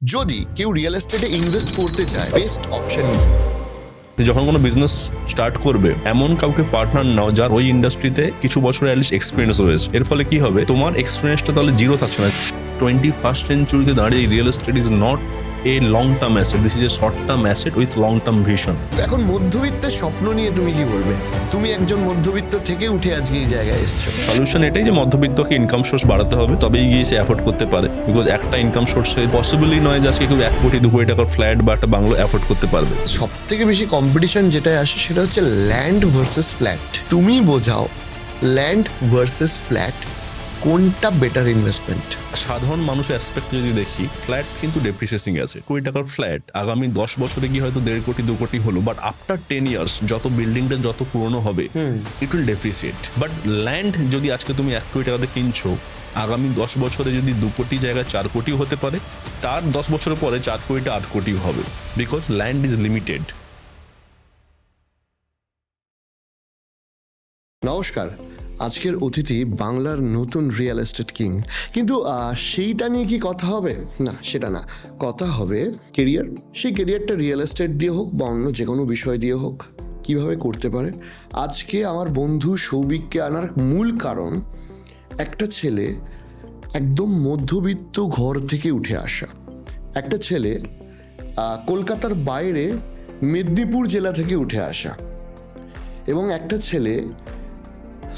যদি কেউ real এস্টেটে invest করতে চায় বেস্ট অপশন যখন কোনো বিজনেস স্টার্ট করবে এমন কাউকে পার্টনার নাও যার ওই ইন্ডাস্ট্রিতে কিছু বছরের অ্যাটলিস্ট এক্সপিরিয়েন্স রয়েছে। এর ফলে কি হবে, তোমার এক্সপিরিয়েন্সটা তাহলে জিরো থাকছে না। 21st সেঞ্চুরিতে দাঁড়িয়ে real estate is not a long term asset, this is a short term asset with long term vision. এখন মধ্যবিত্তের স্বপ্ন নিয়ে তুমি কি বলবে? তুমি একজন মধ্যবিত্ত থেকে উঠে আজকে এই জায়গায় এসছো। সলিউশন এটাই যে মধ্যবিত্তকে ইনকাম সোর্স বাড়াতে হবে, তবেই গিয়ে সে অ্যাফোর্ড করতে পারে। বিকজ একটা ইনকাম সোর্সে পসিবলই নয় যে আজকে কেউ 1 কোটি 2 কোটি টাকার ফ্ল্যাট বা একটা বাংলো অ্যাফোর্ড করতে পারবে। সব থেকে বেশি কম্পিটিশন যেটাই আসে সেটা হচ্ছে ল্যান্ড ভার্সেস ফ্ল্যাট। তুমি বোঝাও ল্যান্ড ভার্সেস ফ্ল্যাট কোনটা বেটার ইনভেস্টমেন্ট? সাধারণ মানুষের অ্যাসপেক্ট যদি দেখি, ফ্ল্যাট কিন্তু ডেপ্রিসিয়েটিং আছে। কোটি টাকার ফ্ল্যাট আগামী 10 বছরে গিয়ে হয়তো 1.5 কোটি 2 কোটি হলো, বাট আফটার 10 ইয়ার্স যত বিল্ডিংটা যত পুরনো হবে it will depreciate. But land যদি আজকে তুমি 1 কোটি টাকাতে কিনছো, আগামী 10 বছরে যদি 2 কোটি জায়গায় 4 কোটি হতে পারে, তার 10 বছরের পরে 4 কোটিটা 8 কোটি হবে, বিকজ ল্যান্ড ইজ লিমিটেড। নমস্কার, আজকের অতিথি বাংলার নতুন রিয়েল এস্টেট কিং। কিন্তু সেইটা নিয়ে কি কথা হবে? না, সেটা না, কথা হবে কেরিয়ার। সেই কেরিয়ারটা রিয়েল এস্টেট দিয়ে হোক বা অন্য যে কোনো বিষয় দিয়ে হোক, কিভাবে করতে পারে। আজকে আমার বন্ধু সৌভিককে আনার মূল কারণ, একটা ছেলে একদম মধ্যবিত্ত ঘর থেকে উঠে আসা, একটা ছেলে কলকাতার বাইরে মেদিনীপুর জেলা থেকে উঠে আসা, এবং একটা ছেলে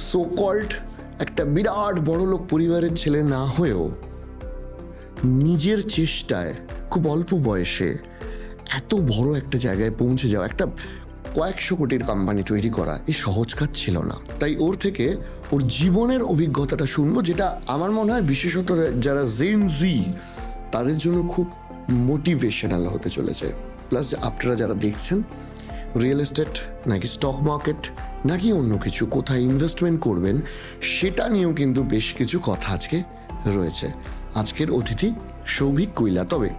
সো কল্ড একটা বিরাট বড়লোক পরিবারের ছেলে না হয়েও নিজের চেষ্টায় খুব অল্প বয়সে এত বড় একটা জায়গায় পৌঁছে যাওয়া, একটা কয়েকশো কোটির কোম্পানি তৈরি করা এই সহজ কাজ ছিল না। তাই ওর থেকে ওর জীবনের অভিজ্ঞতাটা শুনবো, যেটা আমার মনে হয় বিশেষত যারা জেন জি তাদের জন্য খুব মোটিভেশনাল হতে চলেছে। প্লাস আপনারা যারা দেখছেন রিয়েল এস্টেট নাকি স্টক মার্কেট নাকি অন্য কিছু, কোথায় ইনভেস্টমেন্ট করবেন সেটা নিয়েও কিন্তু বেশ কিছু কথা আজকে রয়েছে। আজকের অতিথি সৌভিক কৈলা। তবে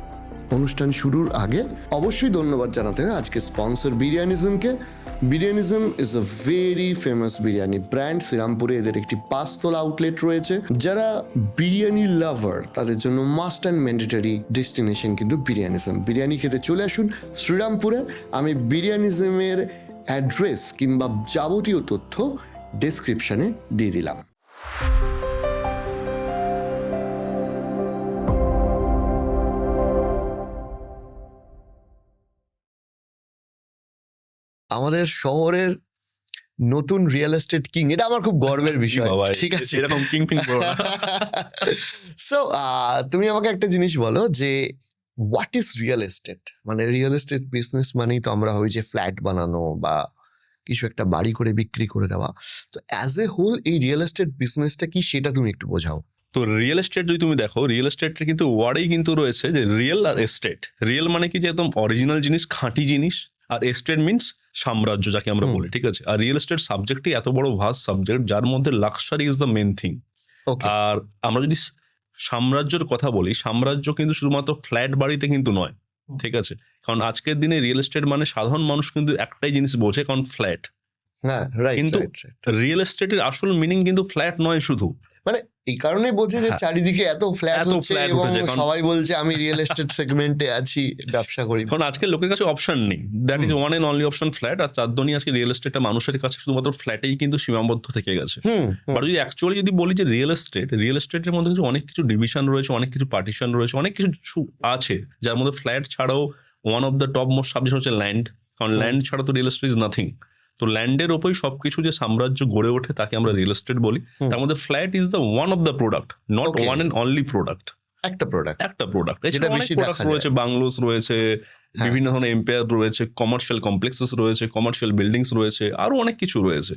অনুষ্ঠান শুরুর আগে অবশ্যই ধন্যবাদ জানাতে হয় আজকে স্পন্সর বিরিয়ানিজমকে। Biryanism is a very famous biryani brand. শ্রীরামপুরে এদের একটি 5 তলা আউটলেট রয়েছে। যারা বিরিয়ানি লাভার তাদের জন্য মাস্ট অ্যান্ড ম্যান্ডেটরি ডেস্টিনেশন কিন্তু বিরিয়ানিজম। বিরিয়ানি খেতে চলে আসুন শ্রীরামপুরে। আমি বিরিয়ানিজমের অ্যাড্রেস কিংবা যাবতীয় তথ্য ডেসক্রিপশনে দিয়ে দিলাম। আমাদের শহরের নতুন রিয়েল এস্টেট কিং, এটা আমার খুব গর্বের বিষয়। ঠিক আছে, এরকম কিং ফিং করো না। সো তুমি আমাকে একটা জিনিস বলো যে হোয়াট ইজ রিয়েল এস্টেট? মানে রিয়েল এস্টেট বিজনেস মানেই তো আমরা ভাবি যে ফ্ল্যাট বানানো বা কিছু একটা বাড়ি করে বিক্রি করে দেওয়া। তো অ্যাজ এ হোল এই রিয়েল এস্টেট বিজনেসটা কি, সেটা তুমি একটু বোঝাও। তো রিয়েল এস্টেট যদি তুমি দেখো, রিয়েল এস্টেটের কিন্তু ওয়ার্ডেই কিন্তু রয়েছে যে রিয়েল আর এস্টেট। রিয়েল মানে কি যে একদম অরিজিনাল জিনিস, খাঁটি জিনিস, আর এস্টেট মিনস সাম্রাজ্য যাকে আমরা বলি, ঠিক আছে। আর রিয়েল এস্টেট সাবজেক্টই এত বড় ভাস্ট সাবজেক্ট যার মধ্যে luxury is the main thing. আর আমরা যদি সাম্রাজ্যের কথা বলি, সাম্রাজ্য কিন্তু শুধুমাত্র ফ্ল্যাট বাড়িতে কিন্তু নয়, ঠিক আছে। কারণ আজকের দিনে রিয়েল এস্টেট মানে সাধারণ মানুষ কিন্তু একটাই জিনিস বোঝে, কারণ ফ্ল্যাট। হ্যাঁ, রাইট। কিন্তু রিয়েল এস্টেটের আসল মিনিং কিন্তু ফ্ল্যাট নয় শুধু, মানে এই কারণে বোঝে যে চারিদিকে এত ফ্ল্যাট হচ্ছে এবং সবাই বলছে আমি রিয়েল এস্টেট সেগমেন্টে আছি, ব্যবসা করি। কারণ আজকে লোকের কাছে অপশন নেই, that is one and only option flat. আর চারদনই আজকে রিয়েল এস্টেটটা মানুষের কাছে শুধুমাত্র ফ্ল্যাটেই কিন্তু সীমাবদ্ধ থেকে গেছে। বাট যদি অ্যাকচুয়ালি যদি বলি যে রিয়েল এস্টেটের মধ্যে কিছু অনেক কিছু ডিভিশন রয়েছে, অনেক কিছু পার্টিশন রয়েছে, অনেক কিছু আছে, যার মধ্যে ফ্ল্যাট ছাড়াও one of the top most subject হচ্ছে ল্যান্ড। কারণ ল্যান্ড ছাড়া তো রিয়েল এস্টেট ইজ নাথিং। তো ল্যান্ডের ওপরই সবকিছু যে সাম্রাজ্য গড়ে ওঠে তাকে আমরা রিয়েল এস্টেট বলি। তার মধ্যে flat is the one of the product, not one and only product. একটা প্রোডাক্ট যেটা বেশি প্রোডাক্ট রয়েছে, বাংলোস রয়েছে, বিভিন্ন ধরনের এম্পায়ার রয়েছে, কমার্শিয়াল কমপ্লেক্সেস রয়েছে, কমার্শিয়াল বিল্ডিংস রয়েছে, আরো অনেক কিছু রয়েছে।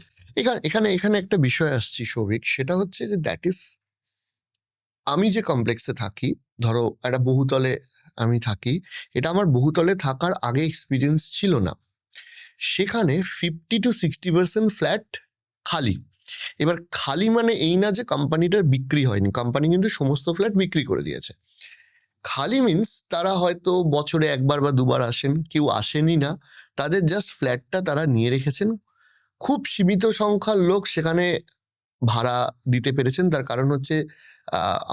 এখানে একটা বিষয় আসছি সৌভিক, সেটা হচ্ছে যে দ্যাট ইজ, আমি যে কমপ্লেক্সে থাকি, ধরো একটা বহুতলে আমি থাকি, এটা আমার বহুতলে থাকার আগে এক্সপিরিয়েন্স ছিল না। সেখানে 50 to 60% ফ্ল্যাট খালি। এবার খালি মানে এই না যে কোম্পানিটার বিক্রি হয়নি, কোম্পানি কিন্তু সমস্ত ফ্ল্যাট বিক্রি করে দিয়েছে। খালি মিন্স তারা হয়তো বছরে 1বার বা 2বার আসেন, কেউ আসেনি না, তাদের জাস্ট ফ্ল্যাটটা তারা নিয়ে রেখেছেন। খুব সীমিত সংখ্যার লোক সেখানে ভাড়া দিতে পেরেছেন। তার কারণ হচ্ছে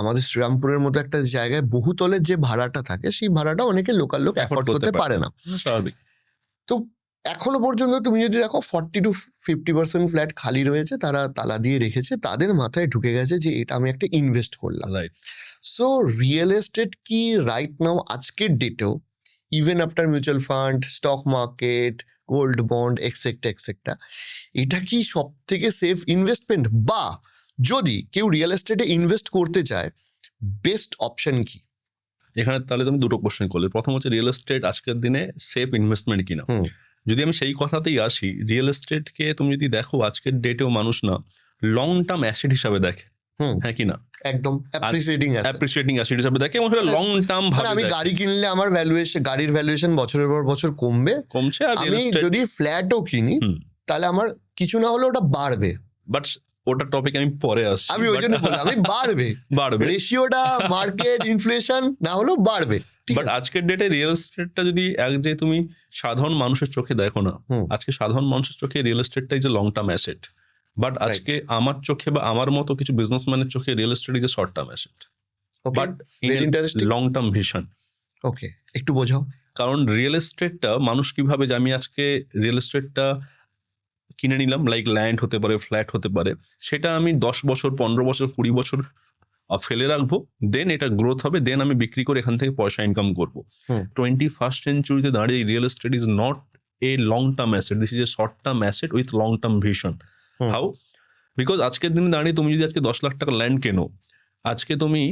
আমাদের শ্রীরামপুরের মতো একটা জায়গায় বহুতলের যে ভাড়াটা থাকে সেই ভাড়াটা অনেকে লোকাল লোক অ্যাফোর্ড করতে পারে না। স্বাভাবিক। তো এখনো পর্যন্ত তুমি যদি দেখো 40-50% ফ্ল্যাট খালি রয়েছে, তারা তালা দিয়ে রেখেছে, তাদের মাথায় ঢুকে গেছে যে এটা আমি একটা ইনভেস্ট করলাম। রাইট। সো রিয়েল এস্টেট কি রাইট নাও আজকের ডেটেও even after mutual fund, stock market, gold bond etcetera এটা কি সব থেকে সেফ ইনভেস্টমেন্ট? বা যদি কেউ রিয়েল এস্টেটে ইনভেস্ট করতে চায়, বেস্ট অপশন কি? এখানে তাহলে তুমি দুটো কোশ্চেন করলে। প্রথম হচ্ছে রিয়েল এস্টেট আজকের দিনে সেফ ইনভেস্টমেন্ট কিনা। যদি আমি সেই কথাতেই আসি, রিয়েল এস্টেটকে তুমি যদি দেখো আজকের ডেটেও মানুষ না লং টার্ম অ্যাসেট হিসাবে দেখে, হ্যাঁ কি না? একদম অ্যাপ্রিসিয়েটিং অ্যাসেট হিসাবে দেখে এবং সেটা লং টার্ম ভাবে আমি গাড়ি কিনলে আমার গাড়ির ভ্যালুয়েশন বছরের পর বছর কমছে, আর আমি যদি ফ্ল্যাটও কিনি তাহলে আমার কিছু না হলে ওটা বাড়বে। বাট ওটা টপিক আমি পরে আসছি। আমি ওই জন্য বললাম আমি বাড়বে রেশিওটা, মার্কেট ইনফ্লেশন না হলেও বাড়বে। বাট আজকের ডেটে রিয়েল এস্টেটটা যদি যে তুমি সাধারণ মানুষের চোখে দেখো না, আজকে সাধারণ মানুষের চোখে রিয়েল এস্টেটটা is a long term asset. But আজকে আমার চোখে বা আমার মতো কিছু বিজনেসম্যানের চোখে real estate is a short term asset, but long term vision. Okay, একটু বোঝাও। কারণ রিয়েল এস্টেটটা মানুষ কিভাবে, যে আমি আজকে রিয়েল এস্টেটটা কিনে নিলাম, লাইক ল্যান্ড হতে পারে, ফ্ল্যাট হতে পারে, সেটা আমি 10 বছর 15 বছর 20 বছর ফেলে রাখবো, দেন এটা গ্রোথ হবে, দেন আমি বিক্রি করে এখান থেকে পয়সা ইনকাম করবো। 21st সেঞ্চুরিতে দাঁড়িয়ে real estate is not a long term asset, this is a short term asset with long term vision. How? Because আজকের দিনে দাঁড়িয়ে তুমি যদি আজকে 10 লাখ টাকা ল্যান্ড কেনো, আজকে তুমি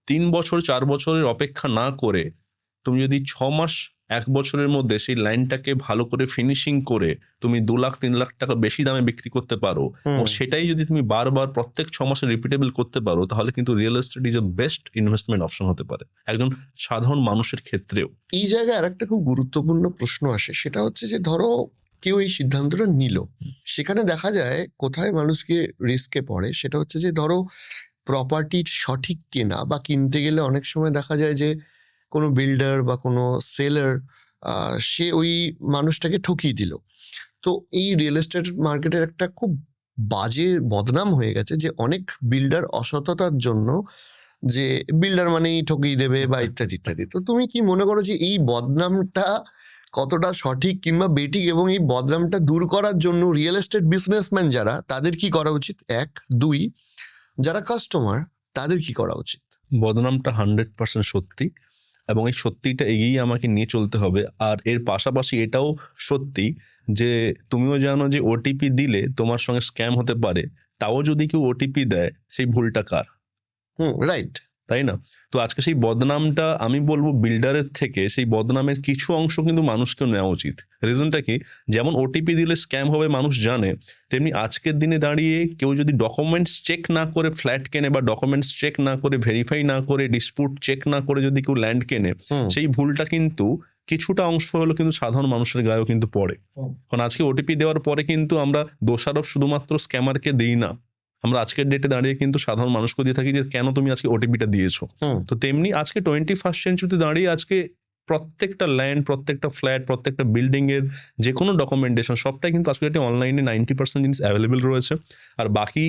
3 বছর 4 বছরের অপেক্ষা না করে তুমি যদি 6 মাস 1 বছরের মধ্যে সেই ল্যান্ডটাকে ভালো করে ফিনিশিং করে তুমি 2 লাখ 3 লাখ টাকা বেশি দামে বিক্রি করতে পারো, এবং সেটাই যদি তুমি বারবার প্রত্যেক 6 মাসে রিপিটেবল করতে পারো, তাহলে কিন্তু real estate is A best investment option হতে পারে একজন সাধারণ মানুষের ক্ষেত্রেও। এই জায়গায় আরেকটা খুব গুরুত্বপূর্ণ প্রশ্ন আসে, সেটা হচ্ছে যে ধরো কেউ এই সিদ্ধান্তটা নিল, সেখানে দেখা যায় কোথায় মানুষকে রিস্কে পড়ে, সেটা হচ্ছে যে ধরো প্রপার্টির সঠিক কেনা বা কিনতে গেলে অনেক সময় দেখা যায় যে কোনো বিল্ডার বা কোনো সেলার সে ওই মানুষটাকে ঠকিয়ে দিল। তো এই রিয়েল এস্টেট মার্কেটের একটা খুব বাজে বদনাম হয়ে গেছে যে অনেক বিল্ডার অসততার জন্য, যে বিল্ডার মানেই ঠকিয়ে দেবে বা ইত্যাদি ইত্যাদি। তো তুমি কি মনে করো যে এই বদনামটা কতটা সঠিক কিংবা বেঠিক, এবং এই বদনামটা দূর করার জন্য রিয়েল এস্টেট বিজনেসম্যান যারা, তাদের কি করা উচিত? 1, 2, যারা কাস্টমার তাদের কি করা উচিত? বদনামটা 100% সত্যি, এবং এই সত্যিটা এগিয়ে আমাকে নিয়ে চলতে হবে। আর এর পাশাপাশি এটাও সত্যি যে তুমিও জানো যে ওটিপি দিলে তোমার সঙ্গে স্ক্যাম হতে পারে, তাও যদি কেউ ওটিপি দেয় সেই ভুলটা কার? রাইট, তাই না? তো আজকে সেই বদনামটা আমি বলবো বিল্ডারের থেকে সেই বদনামের কিছু অংশ কিন্তু মানুষকেও নেওয়া উচিত। রিজনটা কি? যেমন ওটিপি দিলে স্ক্যাম হবে মানুষ জানে, তেমনি আজকের দিনে দাঁড়িয়ে কেউ যদি ডকুমেন্টস চেক না করে ফ্ল্যাট কেনে, বা ডকুমেন্টস চেক না করে, ভেরিফাই না করে, ডিসপুট চেক না করে যদি কেউ ল্যান্ড কেনে, সেই ভুলটা কিন্তু কিছুটা অংশ হলো কিন্তু সাধারণ মানুষের গায়েও কিন্তু পড়ে। কারণ আজকে ওটিপি দেওয়ার পরে কিন্তু আমরা দোষারোপ শুধুমাত্র স্ক্যামারকে দিই না, আমরা আজকের ডেটে দাঁড়িয়ে কিন্তু সাধারণ মানুষকে দিয়ে থাকি যে কেন তুমি আজকে ওটিপিটা দিয়েছো। তো তেমনি আজকে 21st সেঞ্চুরিতে দাঁড়িয়ে আজকে প্রত্যেকটা ল্যান্ড, প্রত্যেকটা ফ্ল্যাট, প্রত্যেকটা বিল্ডিং এর যে কোনো ডকুমেন্টেশন সবটাই কিন্তু আজকে অনলাইনে 90% জিনিস অ্যাভেলেবেল রয়েছে। আর বাকি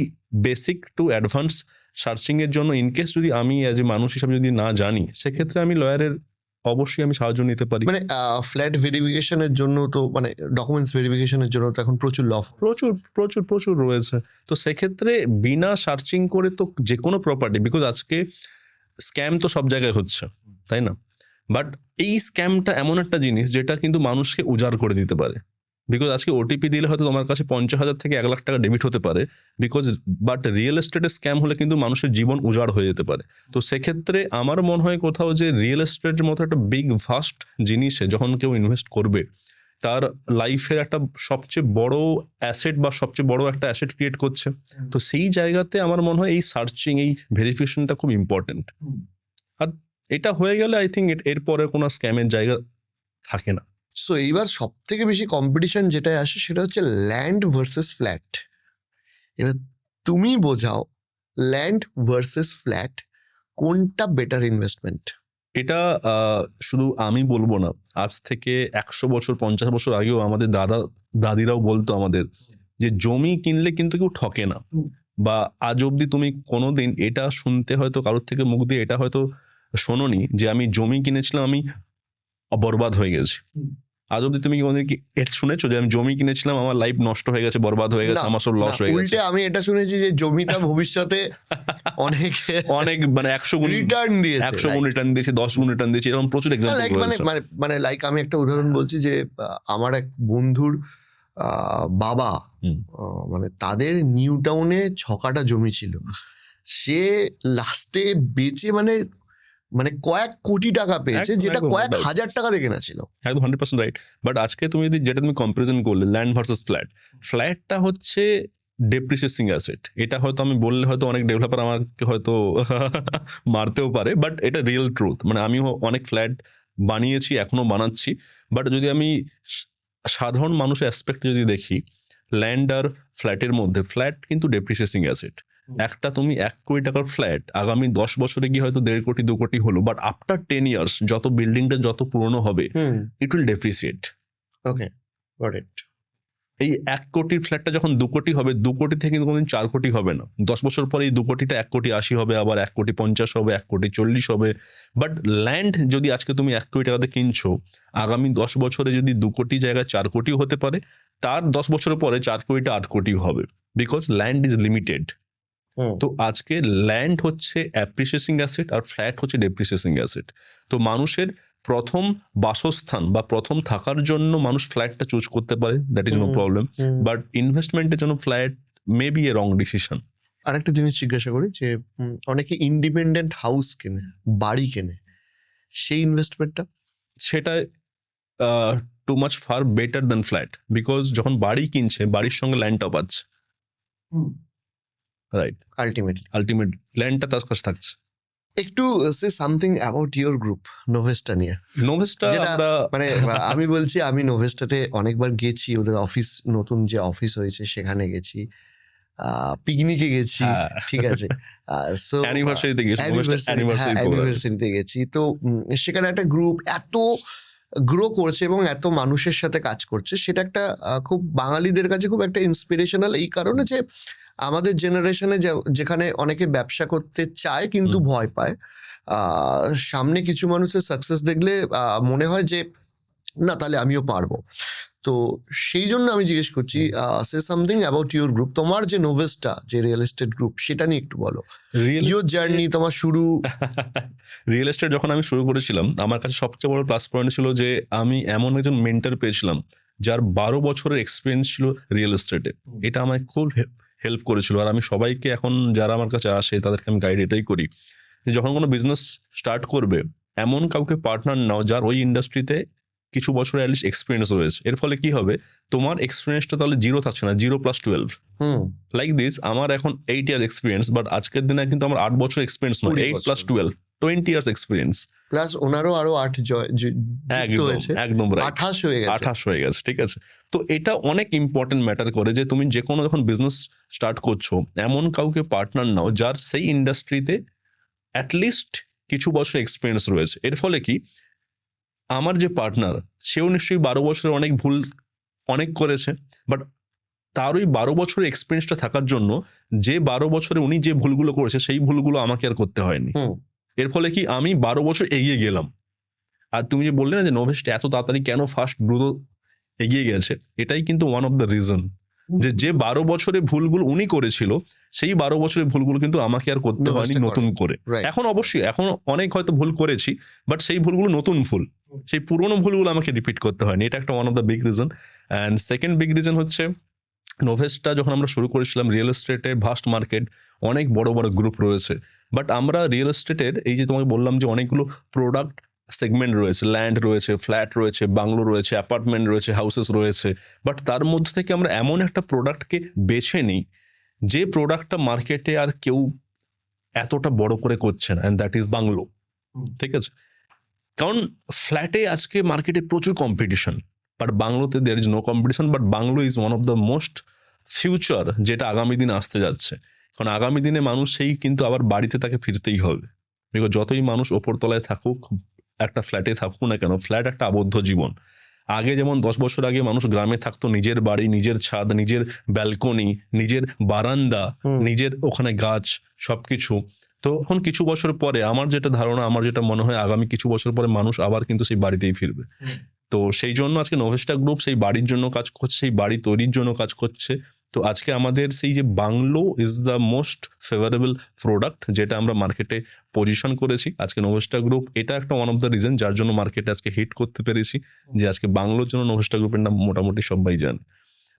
বেসিক টু অ্যাডভান্স সার্চিং এর জন্য ইনকেস যদি আমি অ্যাজ এ মানুষ হিসাবে যদি না জানি, সেক্ষেত্রে আমি লয়ারের অবশ্যই আমি সাহায্য নিতে পারি। মানে ফ্ল্যাট ভেরিফিকেশনের জন্য তো, মানে ডকুমেন্টস ভেরিফিকেশনের জন্য তো এখন প্রচুর প্রচুর রয়েছে। তো সেক্ষেত্রে বিনা সার্চিং করে তো যে কোনো প্রপার্টি, বিকজ আজকে স্ক্যাম তো সব জায়গায় হচ্ছে, তাই না? বাট এই স্ক্যামটা এমন একটা জিনিস যেটা কিন্তু মানুষকে উজাড় করে দিতে পারে। বিকজ আজকে ওটিপি দিলে হয়তো তোমার কাছে 50,000 থেকে 1 লাখ টাকা ডেবিট হতে পারে, বাট রিয়েল এস্টেটের স্ক্যাম হলে কিন্তু মানুষের জীবন উজাড় হয়ে যেতে পারে। তো সেক্ষেত্রে আমার মনে হয় কোথাও যে রিয়েল এস্টেটের মতো একটা বিগ ভাস্ট জিনিসে যখন কেউ ইনভেস্ট করবে, তার লাইফের একটা সবচেয়ে বড় অ্যাসেট বা সবচেয়ে বড় একটা অ্যাসেট ক্রিয়েট করছে। তো সেই জায়গাতে আমার মনে হয় এই সার্চিং, এই ভেরিফিকেশনটা খুব ইম্পর্টেন্ট। আর এটা হয়ে গেলে আই থিঙ্ক এরপরে কোনো স্ক্যামের জায়গা থাকে না। সো এইবার সব থেকে বেশি কম্পিটিশন যেটা আসে সেটা হচ্ছে ল্যান্ড ভার্সেস ফ্ল্যাট। এবার তুমি বোঝাও ল্যান্ড ভার্সেস ফ্ল্যাট কোনটা বেটার ইনভেস্টমেন্ট? এটা শুধু আমি বলবো না, আজ থেকে 100 বছর 50 বছর আগেও আমাদের দাদিরাও বলতো আমাদের যে জমি কিনলে কিন্তু কেউ ঠকে না, বা আজ অব্দি তুমি কোনোদিন এটা শুনতে হয়তো কারোর থেকে মুখ দিয়ে এটা হয়তো শোনোনি যে আমি জমি কিনেছিলাম, আমি বরবাদ হয়ে গেছি। আজ অব্দি তুমি কোনোদিন কি এটা শুনেছো যে আমি জমি কিনেছিলাম, আমার লাইফ নষ্ট হয়ে গেছে, বরবাদ হয়ে গেছে, না, আমার সব লস না, হয়ে গেছে? উল্টে আমি এটা শুনেছি যে জমিটা ভবিষ্যতে অনেক অনেক মানে 100 গুণ রিটার্ন দিয়েছে। 100 গুণ রিটার্ন দিয়েছে, 10 গুণ রিটার্ন দিয়েছে, এরকম প্রচুর এক্সাম্পল লাইক মানে রয়েছে। মানে মানে লাইক আমি একটা উদাহরণ বলছি যে আমার এক বন্ধুর বাবা, হুম। মানে তাদের নিউ টাউনে 6 কাঠা জমি ছিল, সে লাস্টে বেচে মানে মানে কয়েক কোটি টাকা পেয়েছে, একদম, যেটা একদম, কয়েক right. হাজার টাকা দিয়ে কেনা ছিল। একদম 100% রাইট। বাট আজকে তুমি যদি যেটা তুমি কম্পারিজন করলে ল্যান্ড ভার্সেস ফ্ল্যাট, ফ্ল্যাটটা হচ্ছে ডেপ্রিসিয়েটিং অ্যাসেট। এটা হয়তো আমি বললে হয়তো অনেক ডেভেলপার আমাকে হয়তো মারতেও পারে, বাট এটা রিয়েল ট্রুথ। মানে আমিও অনেক ফ্ল্যাট বানিয়েছি, এখনো বানাচ্ছি। বাট যদি আমি সাধারণ মানুষের অ্যাসপেক্ট যদি দেখি, ল্যান্ড আর ফ্ল্যাটের মধ্যে, ফ্ল্যাট কিন্তু ডেপ্রিসিয়েটিং অ্যাসেট। একটা তুমি 1 কোটি টাকার ফ্ল্যাট আগামী 10 বছরে গিয়ে হয়তো 1.5 কোটি 2 কোটি হলো, বাট আফটার 10 ইয়ার্স যত বিল্ডিংটা যত পুরনো হবে, it will depreciate. Okay, got it. এই 1 কোটির ফ্ল্যাটটা যখন 2 কোটি হবে, 2 কোটি থেকে কিন্তু কোনোদিন 4 কোটি হবে না। 10 বছর পরে এই 2 কোটিটা 1 কোটি 80 হবে, আবার 1 কোটি 50 হবে, 1 কোটি 40 হবে। বাট ল্যান্ড যদি আজকে তুমি 1 কোটি টাকাতে কিনছো, আগামী 10 বছরে যদি 2 কোটি জায়গায় 4 কোটিও হতে পারে, তার 10 বছরের পরে 4 কোটিটা 8 কোটিও হবে, বিকজ ল্যান্ড ইজ লিমিটেড। তো আজকে ল্যান্ড হচ্ছে অ্যাপ্রিসিয়েটিং অ্যাসেট আর ফ্ল্যাট হচ্ছে ডেপ্রিসিয়েটিং অ্যাসেট। তো মানুষের প্রথম বাসস্থান বা প্রথম থাকার জন্য মানুষ ফ্ল্যাটটা চুজ করতে পারে, that is no problem. But ইনভেস্টমেন্টের জন্য flat may be a wrong decision. আরেকটা জিনিস জিজ্ঞাসা করি যে অনেকে ইন্ডিপেন্ডেন্ট হাউস কেনে, বাড়ি কেনে, সেই ইনভেস্টমেন্টটা? সেটা too much far better then flat, because যখন বাড়ি কিনছে বাড়ির সঙ্গে ল্যান্ডটা পাচ্ছে, রাইট? আলটিমেট ল্যান্ডটা তার কাছে থাকছে। একটু say something about your group Novesta নিয়ে। নোভেস্টা যেটা আমরা মানে আমি বলছি, আমি নোভেস্টাতে অনেকবার গেছি, ওদের অফিস, নতুন যে অফিস হয়েছে সেখানে গেছি, পিকনিকে গেছি, হ্যাঁ। ঠিক আছে, সো অ্যানিভার্সারিতে গেছি, অ্যানিভার্সারিতে গেছি। তো সেখানে একটা গ্রুপ এত গ্রো করছে এবং এত মানুষের সাথে কাজ করছে, সেটা একটা খুব বাঙালিদের কাছে খুব একটা ইন্সপিরেশনাল, এই কারণে যে আমাদের জেনারেশনে যেখানে অনেকে ব্যবসা করতে চায় কিন্তু ভয় পায়, সামনে কিছু মানুষের সাকসেস দেখলে মনে হয় যে না, তাহলে আমিও পারবো। তো সেই জন্য আমি জিজ্ঞেস করছি, সে সামথিং অ্যাবাউট ইউর গ্রুপ, তোমার যে নোভেস্টা, যে রিয়েল এস্টেট গ্রুপ, সেটা নিয়ে একটু বলো। ইউর জার্নি, তোমার শুরু। রিয়েল এস্টেট যখন আমি শুরু করেছিলাম, আমার কাছে সবচেয়ে বড় প্লাস পয়েন্ট ছিল যে আমি এমন একজন মেন্টর পেয়েছিলাম যার 12 বছরের এক্সপিরিয়েন্স ছিল রিয়েল এস্টেটে। এটা আমায় খুব হেল্প করেছিল। আর আমি সবাইকে এখন যারা আমার কাছে আসে তাদেরকে আমি গাইড এটাই করি যে যখন কোনো বিজনেস স্টার্ট করবে, এমন কাউকে পার্টনার নাও যার ওই ইন্ডাস্ট্রিতে কিছু বছর অ্যাটলিস্ট এক্সপিরিয়েন্স রয়েছে। এর ফলে কি হবে, তোমার এক্সপিরিয়েন্সটা তাহলে 0 থাকছে না, 0 + 12। লাইক দিস, আমার এখন 8 ইয়ার্স এক্সপিরিয়েন্স, বাট আজকের দিনে কিন্তু আমার 8 বছর এক্সপিরিয়েন্স নয়, 8 + 12 20 ইয়ার্স এক্সপিরিয়েন্স। প্লাস ওনারও আরো 8 একদম 28 হয়ে গেছে। 28 হয়ে গেছে, ঠিক আছে। তো এটা অনেক ইম্পর্টেন্ট ম্যাটার করে যে তুমি যে কোনো যখন বিজনেস স্টার্ট করছো, এমন কাউকে পার্টনার নাও যার সেই ইন্ডাস্ট্রিতে অ্যাটলিস্ট কিছু বছর এক্সপিরিয়েন্স রয়েছে। এর ফলে কি, আমার যে পার্টনার, সেও নিশ্চয়ই 12 বছরের অনেক ভুল অনেক করেছে, বাট তার ওই 12 বছরের এক্সপিরিয়েন্সটা থাকার জন্য যে 12 বছরে উনি যে ভুলগুলো করেছে সেই ভুলগুলো আমাকে আর করতে হয়নি। এর ফলে কি, আমি 12 বছর এগিয়ে গেলাম। আর তুমি যে বললে না যে নোভেস্ট এত তাড়াতাড়ি কেন ফাস্ট দ্রুত এগিয়ে গেছে, এটাই কিন্তু ওয়ান অফ দ্য রিজন, যে 12 বছরে ভুলগুলো উনি করেছিল, সেই 12 বছরের ভুলগুলো কিন্তু আমাকে আর করতে হয়নি নতুন করে। এখন অবশ্যই এখন অনেক হয়তো ভুল করেছি, বাট সেই ভুলগুলো নতুন ভুল, সেই পুরোনো ভুলগুলো আমাকে রিপিট করতে হয়নি। এটা একটা one of the big reason. And second big reason হচ্ছে, নোভেস্টটা যখন আমরা শুরু করেছিলাম, রিয়েল এস্টেটে ভাস্ট মার্কেট, অনেক বড় বড় গ্রুপ রয়েছে, বাট আমরা রিয়েল এস্টেটের এই যে তোমাকে বললাম যে অনেকগুলো প্রোডাক্ট সেগমেন্ট রয়েছে, ল্যান্ড রয়েছে, ফ্ল্যাট রয়েছে, বাংলো রয়েছে, অ্যাপার্টমেন্ট রয়েছে, হাউসেস রয়েছে, বাট তার মধ্যে থেকে আমরা এমন একটা প্রোডাক্টকে বেছে নিই যে প্রোডাক্টটা মার্কেটে আর কেউ এতটা বড় করে করছে না, অ্যান্ড দ্যাট ইজ বাংলো। ঠিক আছে, কারণ ফ্ল্যাটে আজকে মার্কেটে প্রচুর কম্পিটিশন, বাট বাংলোতে there is no competition. But bungalow is one of the most future, যেটা আগামী দিনে আসতে যাচ্ছে। কারণ আগামী দিনে মানুষ সেই কিন্তু আবার বাড়িতে তাকে ফিরতেই হবে, বিকজ যতই মানুষ ওপরতলায় থাকুক, একটা ফ্ল্যাটে থাকুক না কেন, ফ্ল্যাট একটা আবদ্ধ জীবন। আগে যেমন 10 বছর আগে মানুষ গ্রামে থাকতো, নিজের বাড়ি, নিজের ছাদ, নিজের ব্যালকনি, নিজের বারান্দা, নিজের ওখানে গাছ, সবকিছু। তো এখন কিছু বছর পরে আমার যেটা ধারণা, আমার যেটা মনে হয়, আগামী কিছু বছর পরে মানুষ আবার কিন্তু সেই বাড়িতেই ফিরবে। তো সেই জন্য আজকে নোভেস্টা গ্রুপ সেই বাড়ির জন্য কাজ করছে, সেই বাড়ি তৈরির জন্য কাজ করছে। তো আজকে আমাদের সেই যে bungalow is the most favourable product, যেটা আমরা মার্কেটে পজিশন করেছি আজকে নোভেস্টা গ্রুপ, এটা একটা ওয়ান অফ দ্য রিজন যার জন্য মার্কেটে আজকে হিট করতে পেরেছি, যে আজকে বাংলোর জন্য নোভেস্টা গ্রুপের নাম মোটামুটি সবাই জানে।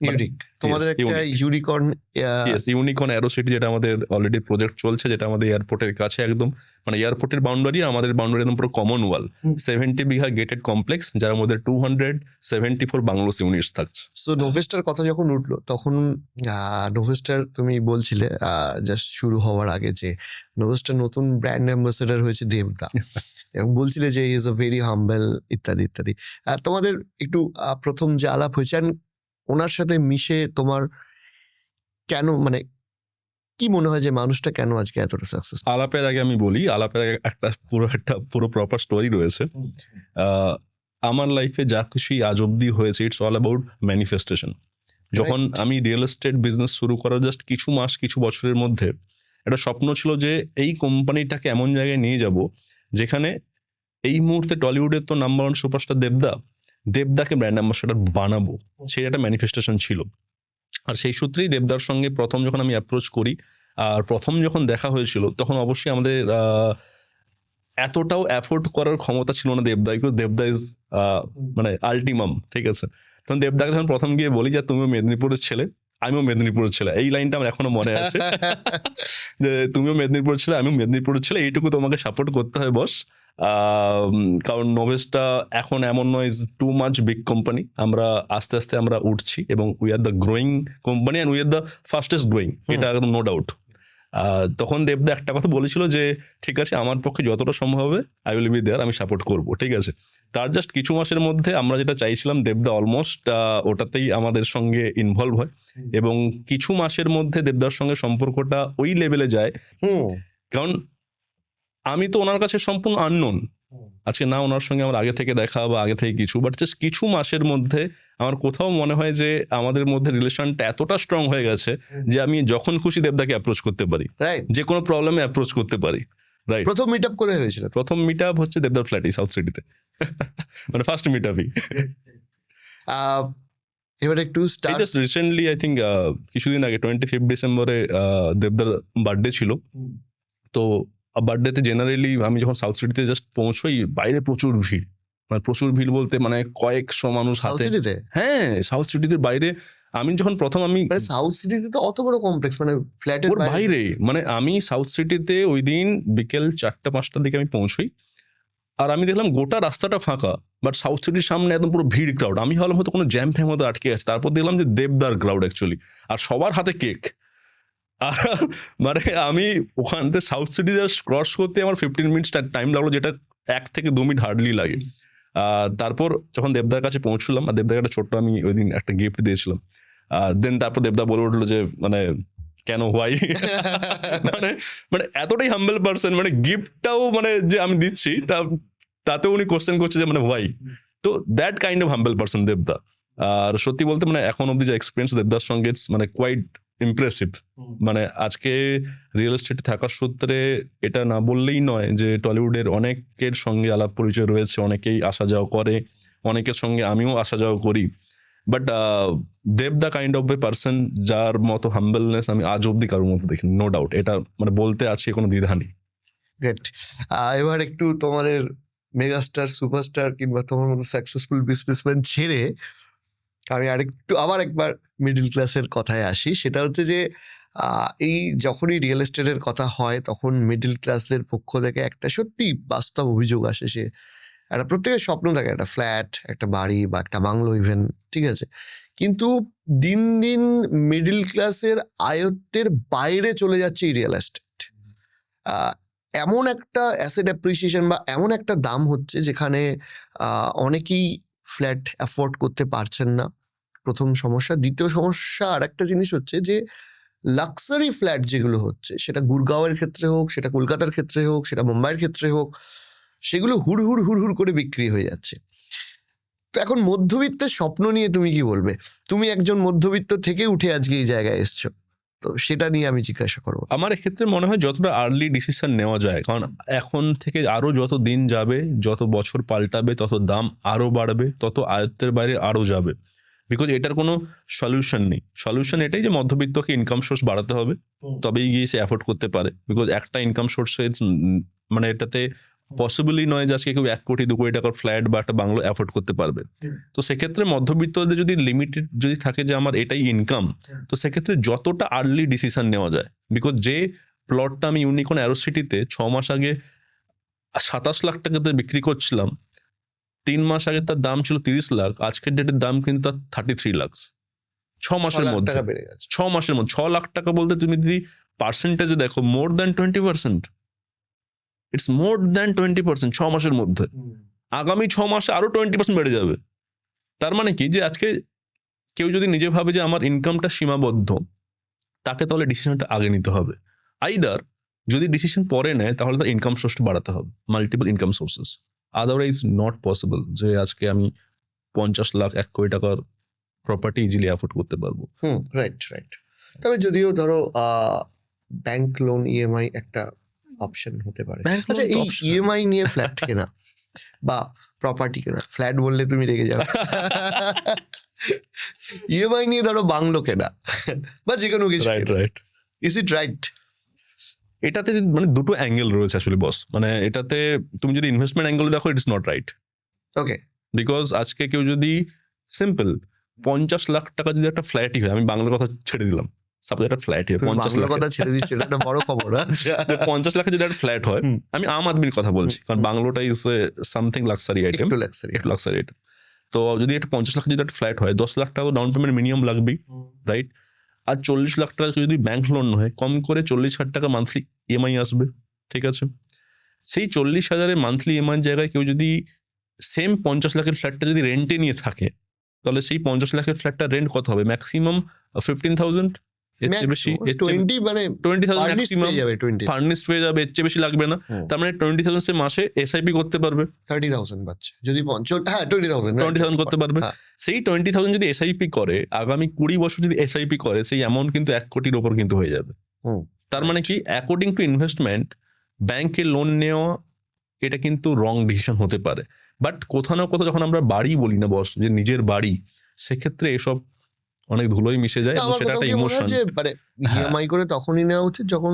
ইউনিক, তোমাদের একটা unique. Unicorn unicorn arrow city, যেটা আমাদের অলরেডি প্রজেক্ট চলছে, যেটা আমাদের এয়ারপোর্টের কাছে একদম, মানে এয়ারপোর্টের বাউন্ডারি, আমাদের বাউন্ডারি একদম পুরো কমন ওয়াল, 70 বিঘা গেটেড কমপ্লেক্স, যার মধ্যে 274 বাংলোস ইউনিটস থাকছে। সো নোভেস্টার কথা যখন উঠলো তখন নোভেস্টার তুমি বলছিলে জাস্ট শুরু হওয়ার আগে যে নোভেস্টার নতুন ব্র্যান্ড অ্যাম্বাসেডার হয়েছে দেবদা, এবং বলছিলে যে ইজ আ ভেরি হাম্বল ইত্যাদি ইত্যাদি। তোমাদের একটু প্রথম যে আলাপ হয়েছে and ওনার সাথে মিশে তোমার কেন, মানে কি মনে হয় যে মানুষটা কেন আজকে এতটা সাকসেস? আলাপের আগে আমি বলি, আলাপের আগে একটা পুরো প্রপার স্টোরি রয়েছে। আমার লাইফে যা কিছুই আজ অব্দি হয়েছে, ইটস অল অ্যাবাউট ম্যানিফেস্টেশন। যখন আমি রিয়েল এস্টেট বিজনেস শুরু করার জাস্ট কিছু মাস, কিছু বছরের মধ্যে একটা স্বপ্ন ছিল যে এই কোম্পানিটাকে এমন জায়গায় নিয়ে যাব যেখানে এই মুহূর্তে টলিউডের তো নাম্বার ওয়ান সুপারস্টার দেবদাকে ব্র্যান্ড অ্যাম্বাসেডর বানাবো, সেই একটা ম্যানিফেস্টেশন ছিল। আর সেই সূত্রেই দেবদার সঙ্গে প্রথম যখন আমি অ্যাপ্রোচ করি, আর প্রথম যখন দেখা হয়েছিল, তখন অবশ্যই আমাদের এতটাও অ্যাফোর্ড করার ক্ষমতা ছিল না দেবদাকে। দেবদা ইজ মানে আলটিমাম, ঠিক আছে। তখন দেবদাকে যখন প্রথম গিয়ে বলি যে তুমিও মেদিনীপুরের ছেলে, আমিও মেদিনীপুরের ছেলে, এই লাইনটা আমার এখনো মনে আছে যে তুমিও মেদিনীপুরের ছেলে, আমিও মেদিনীপুরের ছেলে, এইটুকু তোমাকে সাপোর্ট করতে হয় বস। কারণ নোভেস্টা এখন এমন নয় is too much big company, আমরা আস্তে আস্তে আমরা উঠছি এবং we are the growing company and we are the fastest growing, এটা একদম নো ডাউট। তখন দেবদা একটা কথা বলেছিল যে ঠিক আছে, আমার পক্ষে যতটা সম্ভব হবে আই উইল বি দেয়ার, আমি সাপোর্ট করবো, ঠিক আছে। তার জাস্ট কিছু মাসের মধ্যে আমরা যেটা চাইছিলাম, দেবদা অলমোস্ট ওটাতেই আমাদের সঙ্গে ইনভলভ হয়, এবং কিছু মাসের মধ্যে দেবদার সঙ্গে সম্পর্কটা ওই লেভেলে যায়, কারণ আমি তো ওনার কাছে সম্পূর্ণ আননোন। আজকে না ওনার সঙ্গে আমার আগে থেকে দেখা বা আগে থেকে কিছু, বাট জাস্ট কিছু মাসের মধ্যে আমার কোথাও মনে হয় যে আমাদের মধ্যে রিলেশনটা এতটা স্ট্রং হয়ে গেছে যে আমি যখন খুশি দেবদাকে অ্যাপ্রোচ করতে পারি, রাইট, যে কোনো প্রবলেমে অ্যাপ্রোচ করতে পারি, রাইট। প্রথম মিট আপ করে হয়েছিল? প্রথম মিট আপ হচ্ছে দেবদার ফ্ল্যাটে সাউথ সিটিতে, মানে ফার্স্ট মিট আপই। এবার একটু জাস্ট রিসেন্টলি আই থিঙ্ক কিছুদিন আগে 25 ডিসেম্বরে দেবদার বার্থডে ছিল। তো বার্থডেতে জেনারেলি আমি যখন সাউথ সিটিতে জাস্ট পৌঁছোই, বাইরে প্রচুর ভিড়, মানে প্রচুর ভিড় বলতে মানে কয়েকশো মানুষ সাউথ হাতে। সিটিতে? হ্যাঁ, সাউথ সিটিতে বাইরে আমি যখন প্রথম আমি সাউথ সিটিতে তো অত বড় কমপ্লেক্স, মানে ফ্ল্যাটের ওর বাইরে, মানে আমি সাউথ সিটিতে ওই দিন বিকেল 4-5টার দিকে আমি পৌঁছই, আর আমি দেখলাম গোটা রাস্তাটা ফাঁকা, বাট সাউথ সিটির সামনে একদম পুরো ভিড় ক্রাউড। আমি ভাবলাম হয়তো কোনো জ্যাম ফ্যাম মতো আটকে আছে, তারপর দেখলাম যে দেবদার ক্রাউড অ্যাকচুয়ালি, আর সবার হাতে কেক। মানে আমি ওখান থেকে সাউথ সিটি জাস্ট ক্রস করতে আমার 15 মিনিটস টাইম লাগলো, যেটা 1 থেকে 2 মিনিট হার্ডলি লাগে। তারপর যখন দেবদার কাছে পৌঁছলাম, আর দেবদার একটা ছোট্ট আমি ওই দিন একটা গিফট দিয়েছিলাম, আর দেন তারপর দেবদা বলে উঠলো যে মানে কেন হোয়াই, মানে মানে এতটাই হাম্বল পার্সন, মানে গিফটটাও মানে যে আমি দিচ্ছি তাতেও উনি কোশ্চেন করছে যে মানে হোয়াই। তো that kind of humble person দেবদা। আর সত্যি বলতে মানে এখন অব্দি যে এক্সপিরিয়েন্স দেবদার সঙ্গে মানে কোয়াইট ইমপ্রেসিভ। মানে আজকে রিয়েল এস্টেটে থাকার সূত্রে এটা না বললেই নয় যে টলিউডের অনেকের সঙ্গে আলাপ পরিচয় রয়েছে, অনেকেই আসা যাওয়া করে, অনেকের সঙ্গে আমিও আসা যাওয়া করি, বাট দেবদা কাইন্ড অফ এ পার্সন যার মতো হাম্বলনেস আমি আজ অব্দি কারোর মতো দেখিনি, নো ডাউট, এটা মানে বলতে আছে কোনো দ্বিধা নেই। গ্রেট। এবার একটু তোমাদের মেগাস্টার, সুপারস্টার কিংবা তোমার মতো সাকসেসফুল বিজনেসম্যান ছেড়ে আমি আবার একবার মিডল ক্লাসের কথায় আসি। সেটা হচ্ছে যে এই যখনই রিয়েল এস্টেটের কথা হয় তখন মিডল ক্লাসদের পক্ষ থেকে একটা সত্যি বাস্তব অভিযোগ আসে, সে একটা প্রত্যেকের স্বপ্ন থাকে একটা ফ্ল্যাট, একটা বাড়ি বা একটা বাংলো ইভেন, ঠিক আছে, কিন্তু দিন দিন মিডল ক্লাসের আয়ত্তের বাইরে চলে যাচ্ছে এই রিয়েল এস্টেট। এমন একটা অ্যাসেট অ্যাপ্রিসিয়েশন বা এমন একটা দাম হচ্ছে যেখানে অনেকেই ফ্ল্যাট অ্যাফোর্ড করতে পারছেন না, প্রথম সমস্যা। দ্বিতীয় সমস্যা আর একটা জিনিস হচ্ছে যে লাক্সারি ফ্ল্যাট যেগুলো হচ্ছে, সেটা গুরগাঁওয়ের ক্ষেত্রে হোক, সেটা কলকাতার ক্ষেত্রে হোক, সেটা মুম্বাইয়ের ক্ষেত্রে হোক, সেগুলো হুড় হুড় করে বিক্রি হয়ে যাচ্ছে। তো তো এখন মধ্যবিত্তের স্বপ্ন নিয়ে তুমি কি বলবে? তুমি একজন মধ্যবিত্ত থেকে উঠে আজকে এই জায়গায় এসছো, তো সেটা নিয়ে আমি জিজ্ঞাসা করবো। আমার এক্ষেত্রে মনে হয় যতটা আর্লি ডিসিশন নেওয়া যায়, কারণ এখন থেকে আরো যত দিন যাবে, যত বছর পাল্টাবে, তত দাম আরো বাড়বে, তত আয়ত্তের বাইরে আরো যাবে। বিকজ এটার কোনো সলিউশন নেই। সলিউশন এটাই যে মধ্যবিত্তকে ইনকাম সোর্স বাড়াতে হবে, তবেই গিয়ে সে অ্যাফোর্ড করতে পারে। বিকজ একটা ইনকাম সোর্সে মানে এটাতে পসিবলই নয় যে আজকে কেউ 1 কোটি 2 কোটি টাকার ফ্ল্যাট বা একটা বাংলো অ্যাফোর্ড করতে পারবে। তো সেক্ষেত্রে মধ্যবিত্তদের যদি লিমিটেড যদি থাকে যে আমার এটাই ইনকাম, তো সেক্ষেত্রে যতটা আর্লি ডিসিশন নেওয়া যায়। বিকজ যে প্লটটা আমি ইউনিকর্ন অ্যারো সিটিতে 6 মাস আগে 27 লাখ টাকাতে বিক্রি করছিলাম, 3 মাস আগে তার দাম ছিল 30 লাখ, আজকের ডেটের দাম কিন্তু তার 33 লাখ। 6 মাসের 6 লাখ মধ্যে টাকা বেড়ে গেছে। 6 মাসের মধ্যে 6 লাখ টাকা বলতে তুমি যদি পার্সেন্টেজে দেখো, more than 20%। It's more than 20% 6 মাসের মধ্যে। আগামী 6 মাসে আরো 20% বেড়ে যাবে। তার মানে কি যে আজকে কেউ যদি নিজে ভাবে যে আমার ইনকামটা সীমাবদ্ধ, তাকে তাহলে ডিসিশনটা আগে নিতে হবে। আইদার যদি ডিসিশন পরে নেয় তাহলে তার ইনকাম সোর্সটা বাড়াতে হবে, multiple income sources. Otherwise not possible যে আজকে আমি 50 লাখ 1 কোটি টাকার প্রপার্টি ইজিলি অ্যাফোর্ড করতে পারবো। Right right. তবে যদিও ধরো ব্যাংক লোন ইএমআই একটা অপশন হতে পারে। Bank loan আচ্ছা, তো এই option। ইএমআই নিয়ে ফ্ল্যাট কেনা বা প্রপার্টি কেনা, ফ্ল্যাট বললে তুমি রেগে যাও, ইএমআই নিয়ে ধরো বাংলো কেনা বা যে কোনো কিছু, right right. Is it right? এটাতে মানে দুটো অ্যাঙ্গেল রয়েছে আসলে বস। মানে এটাতে তুমি যদি ইনভেস্টমেন্ট অ্যাঙ্গেল দেখো, it is not right. Okay, because আজকে কেউ যদি সিম্পল 50 লাখ টাকা যদি একটা ফ্ল্যাটই হয়, আমি বাংলার কথা ছেড়ে দিলাম, সাপোজ একটা ফ্ল্যাটই হয় 50 লাখ, কথা ছেড়ে দিচ্ছি, এটা একটা বড় খবর। আচ্ছা, 50 লাখে যদি একটা ফ্ল্যাট হয়, আমি আম আদমির কথা বলছি, কারণ বাংলোটা ইজ সামথিং লাক্সারি আইটেম, একটু luxury। একটু লাক্সারি আইটেম। তো যদি একটা 50 লাখে যদি একটা ফ্ল্যাট হয়, 10 লাখ টাকা ডাউন পেমেন্ট মিনিমাম লাগবেই, রাইট? আর 40 লাখ টাকা যদি ব্যাংক লোন হয়, কম করে 40,000 টাকা মান্থলি ইএমআই আসবে, ঠিক আছে? সেই 40,000 মান্থলি ইএমআই জায়গায় কেউ যদি সেম 50 লাখের ফ্ল্যাটটা যদি রেন্টে নিয়ে থাকে, তাহলে সেই 50 লাখের ফ্ল্যাটটার রেন্ট কত হবে? ম্যাক্সিমাম 15,000, এর চেয়ে বেশি, 20 মানে 20,000 furnished ম্যাক্সিমাম পেয়ে যাবে, 20 ফার্নিশড হয়ে যাবে, এর চেয়ে বেশি লাগবে না। তার মানে 20,000 সে মাসে এসআইপি করতে পারবে, 30,000 পাচ্ছে যদি 20,000 20,000 করতে পারবে। সেই 20,000 যদি এসআইপি করে, আগামী 20 বছর যদি এসআইপি করে, সেই অ্যামাউন্ট কিন্তু 1 কোটির ওপর কিন্তু হয়ে যাবে। তার মানে কি, অ্যাকর্ডিং টু ইনভেস্টমেন্ট, ব্যাংকে লোন নেওয়া এটা কিন্তু রং ডিসিশন হতে পারে। বাট কোথাও না কোথাও যখন আমরা বাড়ি বলি না বস, যে নিজের বাড়ি, সেক্ষেত্রে এসব অনেক ধুলোই মিশে যায়, এবং আমার সেটা কথা একটা কি মনে হয় ইমোশন। যে মানে ইএমআই করে তখনই নেওয়া উচিত যখন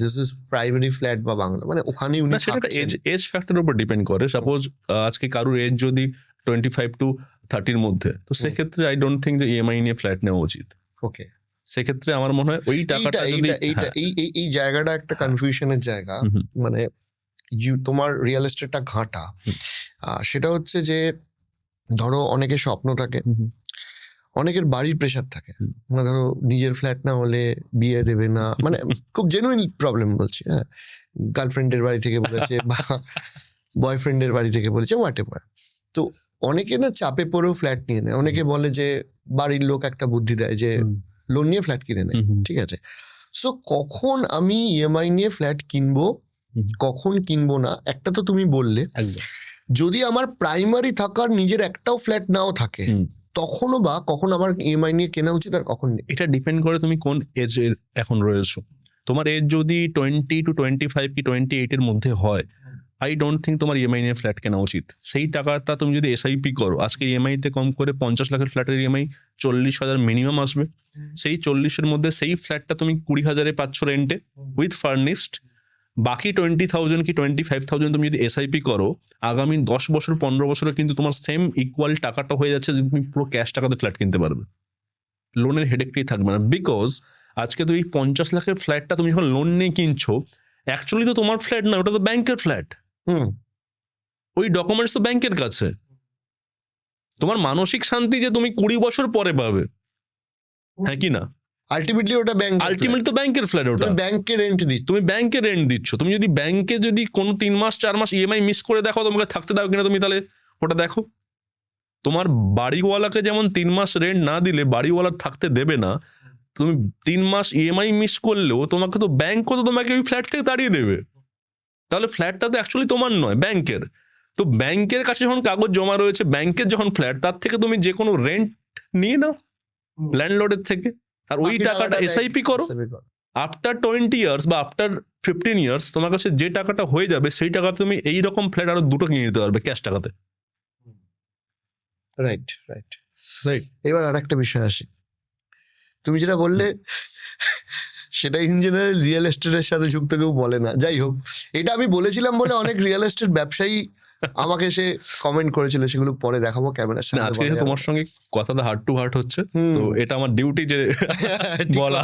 দিস ইজ প্রাইমারি ফ্ল্যাট বা বাংলা, মানে ওখানেই উনি না, সেটা থাকছেন। এজ ফ্যাক্টরের উপর ডিপেন্ড করে। সাপোজ আজকে কারোর এজ যদি 25 to 30 মধ্যে, তো সেক্ষেত্রে আই ডোন্ট থিঙ্ক যে ইএমআই নিয়ে ফ্ল্যাট নেওয়া উচিত। ওকে, সেক্ষেত্রে আমার মনে হয় ওই টাকাটা যদি এই জায়গাটা একটা কনফিউশনের জায়গা। মানে তোমার রিয়েল এস্টেটটা ঘাঁটা, সেটা হচ্ছে যে ধরো অনেকের স্বপ্ন থাকে, অনেকের বাড়ির প্রেশার থাকে, মানে ধরো নিজের ফ্ল্যাট না হলে বিয়ে দেবে না, মানে খুব জেনুইন প্রবলেম বলছি। হ্যাঁ, গার্লফ্রেন্ডের বাড়ি থেকে বলেছে বা বয়ফ্রেন্ডের বাড়ি থেকে বলেছে, হোয়াট এভার। তো অনেকে না চাপে পড়েও ফ্ল্যাট নিয়ে নেয়। অনেকে বলে যে বাড়ির লোক একটা বুদ্ধি দেয় যে লোন নিয়ে ফ্ল্যাট কিনে নেয়, ঠিক আছে? সো কখন আমি ইএমআই নিয়ে ফ্ল্যাট কিনবো, কখন কিনবো না, একটা তো তুমি বললে। যদি আমার প্রাইমারি থাকার নিজের একটাও ফ্ল্যাট নাও থাকে, তখনও বা কখন আমার ইএমআই নিয়ে কেনা উচিত আর কখন নেই? এটা ডিপেন্ড করে তুমি কোন এজে এখন রয়েছো। তোমার এজ যদি 20 to 25 কি 28 এর মধ্যে হয়, আই ডোন্ট থিঙ্ক তোমার ইএমআই নিয়ে ফ্ল্যাট কেনা উচিত। সেই টাকাটা তুমি যদি এসআইপি করো, আজকে ইএমআই তে কম করে 50 লাখের ফ্ল্যাটের ইএমআই 40,000 মিনিমাম আসবে। সেই 40-এর মধ্যে সেই ফ্ল্যাটটা তুমি 20,000-এ পাচ্ছ রেন্টে উইথ ফার্নিশড। বাকি 20,000 কি 25,000 তুমি যদি এসআইপি করো, আগামী 10 বছর 15 বছরে কিন্তু তোমার সেম ইকুয়াল টাকাটা হয়ে যাচ্ছে, যে তুমি পুরো ক্যাশ টাকাতে ফ্ল্যাট কিনতে পারবে, লোনের হেডেকটাই থাকবে না। বিকজ আজকে তুমি 50 লাখের ফ্ল্যাটটা তুমি যখন লোন নিয়ে কিনছো, অ্যাকচুয়ালি তো তোমার ফ্ল্যাট না, ওটা তো ব্যাংকের ফ্ল্যাট। ওই ডকুমেন্টস তো ব্যাংকের কাছে। তোমার মানসিক শান্তি যে তুমি 20 বছর পরে পাবে, হ্যাঁ কি না? আলটিমেটলি ওটা ব্যাংক, আলটিমেটলি তো ব্যাংকের ফ্ল্যাট, ওটা ব্যাংকে রেন্ট দিচ্ছ, তুমি ব্যাংকে রেন্ট দিচ্ছ। তুমি যদি ব্যাংকে যদি কোনো 3 মাস 4 মাস ইএমআই মিস করে দেখো, তোমাকে থাকতে দাও কিনা তুমি তাহলে ওটা দেখো। তোমার বাড়িওয়ালাকে যেমন 3 মাস রেন্ট না দিলে বাড়িওয়ালা থাকতে দেবে না, তুমি 3 মাস ইএমআই মিস করলেও তোমাকে তো ব্যাংক তো তোমাকে ওই ফ্ল্যাট থেকে তাড়িয়ে দেবে। তাহলে ফ্ল্যাটটা তো অ্যাকচুয়ালি তোমার নয়, ব্যাংকের। তো ব্যাংকের কাছে যখন কাগজ জমা রয়েছে, ব্যাংকের যখন ফ্ল্যাট, তার থেকে তুমি যে কোনো রেন্ট নিয়ে নাও ল্যান্ডলর্ডের থেকে, আর ওই বাকি টাকাটা এসআইপি করো। আফটার 20 ইয়ার্স বা আফটার 15 ইয়ার্স তোমার কাছে যে টাকাটা হয়ে যাবে, সেই টাকা তুমি এইরকম ফ্ল্যাট আরো 2টো কিনে নিতে পারবে ক্যাশ টাকাতে। Right right right. এবার আর একটা বিষয় আসি, তুমি যেটা বললে সেটা ইন জেনারেল রিয়েল এস্টেটের সাথে যুক্ত কেউ বলে না। যাই হোক, এটা আমি বলেছিলাম বলে অনেক রিয়েল এস্টেট ব্যবসায়ী আমাকে এসে কমেন্ট করেছিল, সেগুলো পরে দেখাবো ক্যামেরার না, সামনে। আজকে তোমার সঙ্গে কথাটা হার্ট টু হার্ট হচ্ছে, তো এটা আমার ডিউটি যে বলা।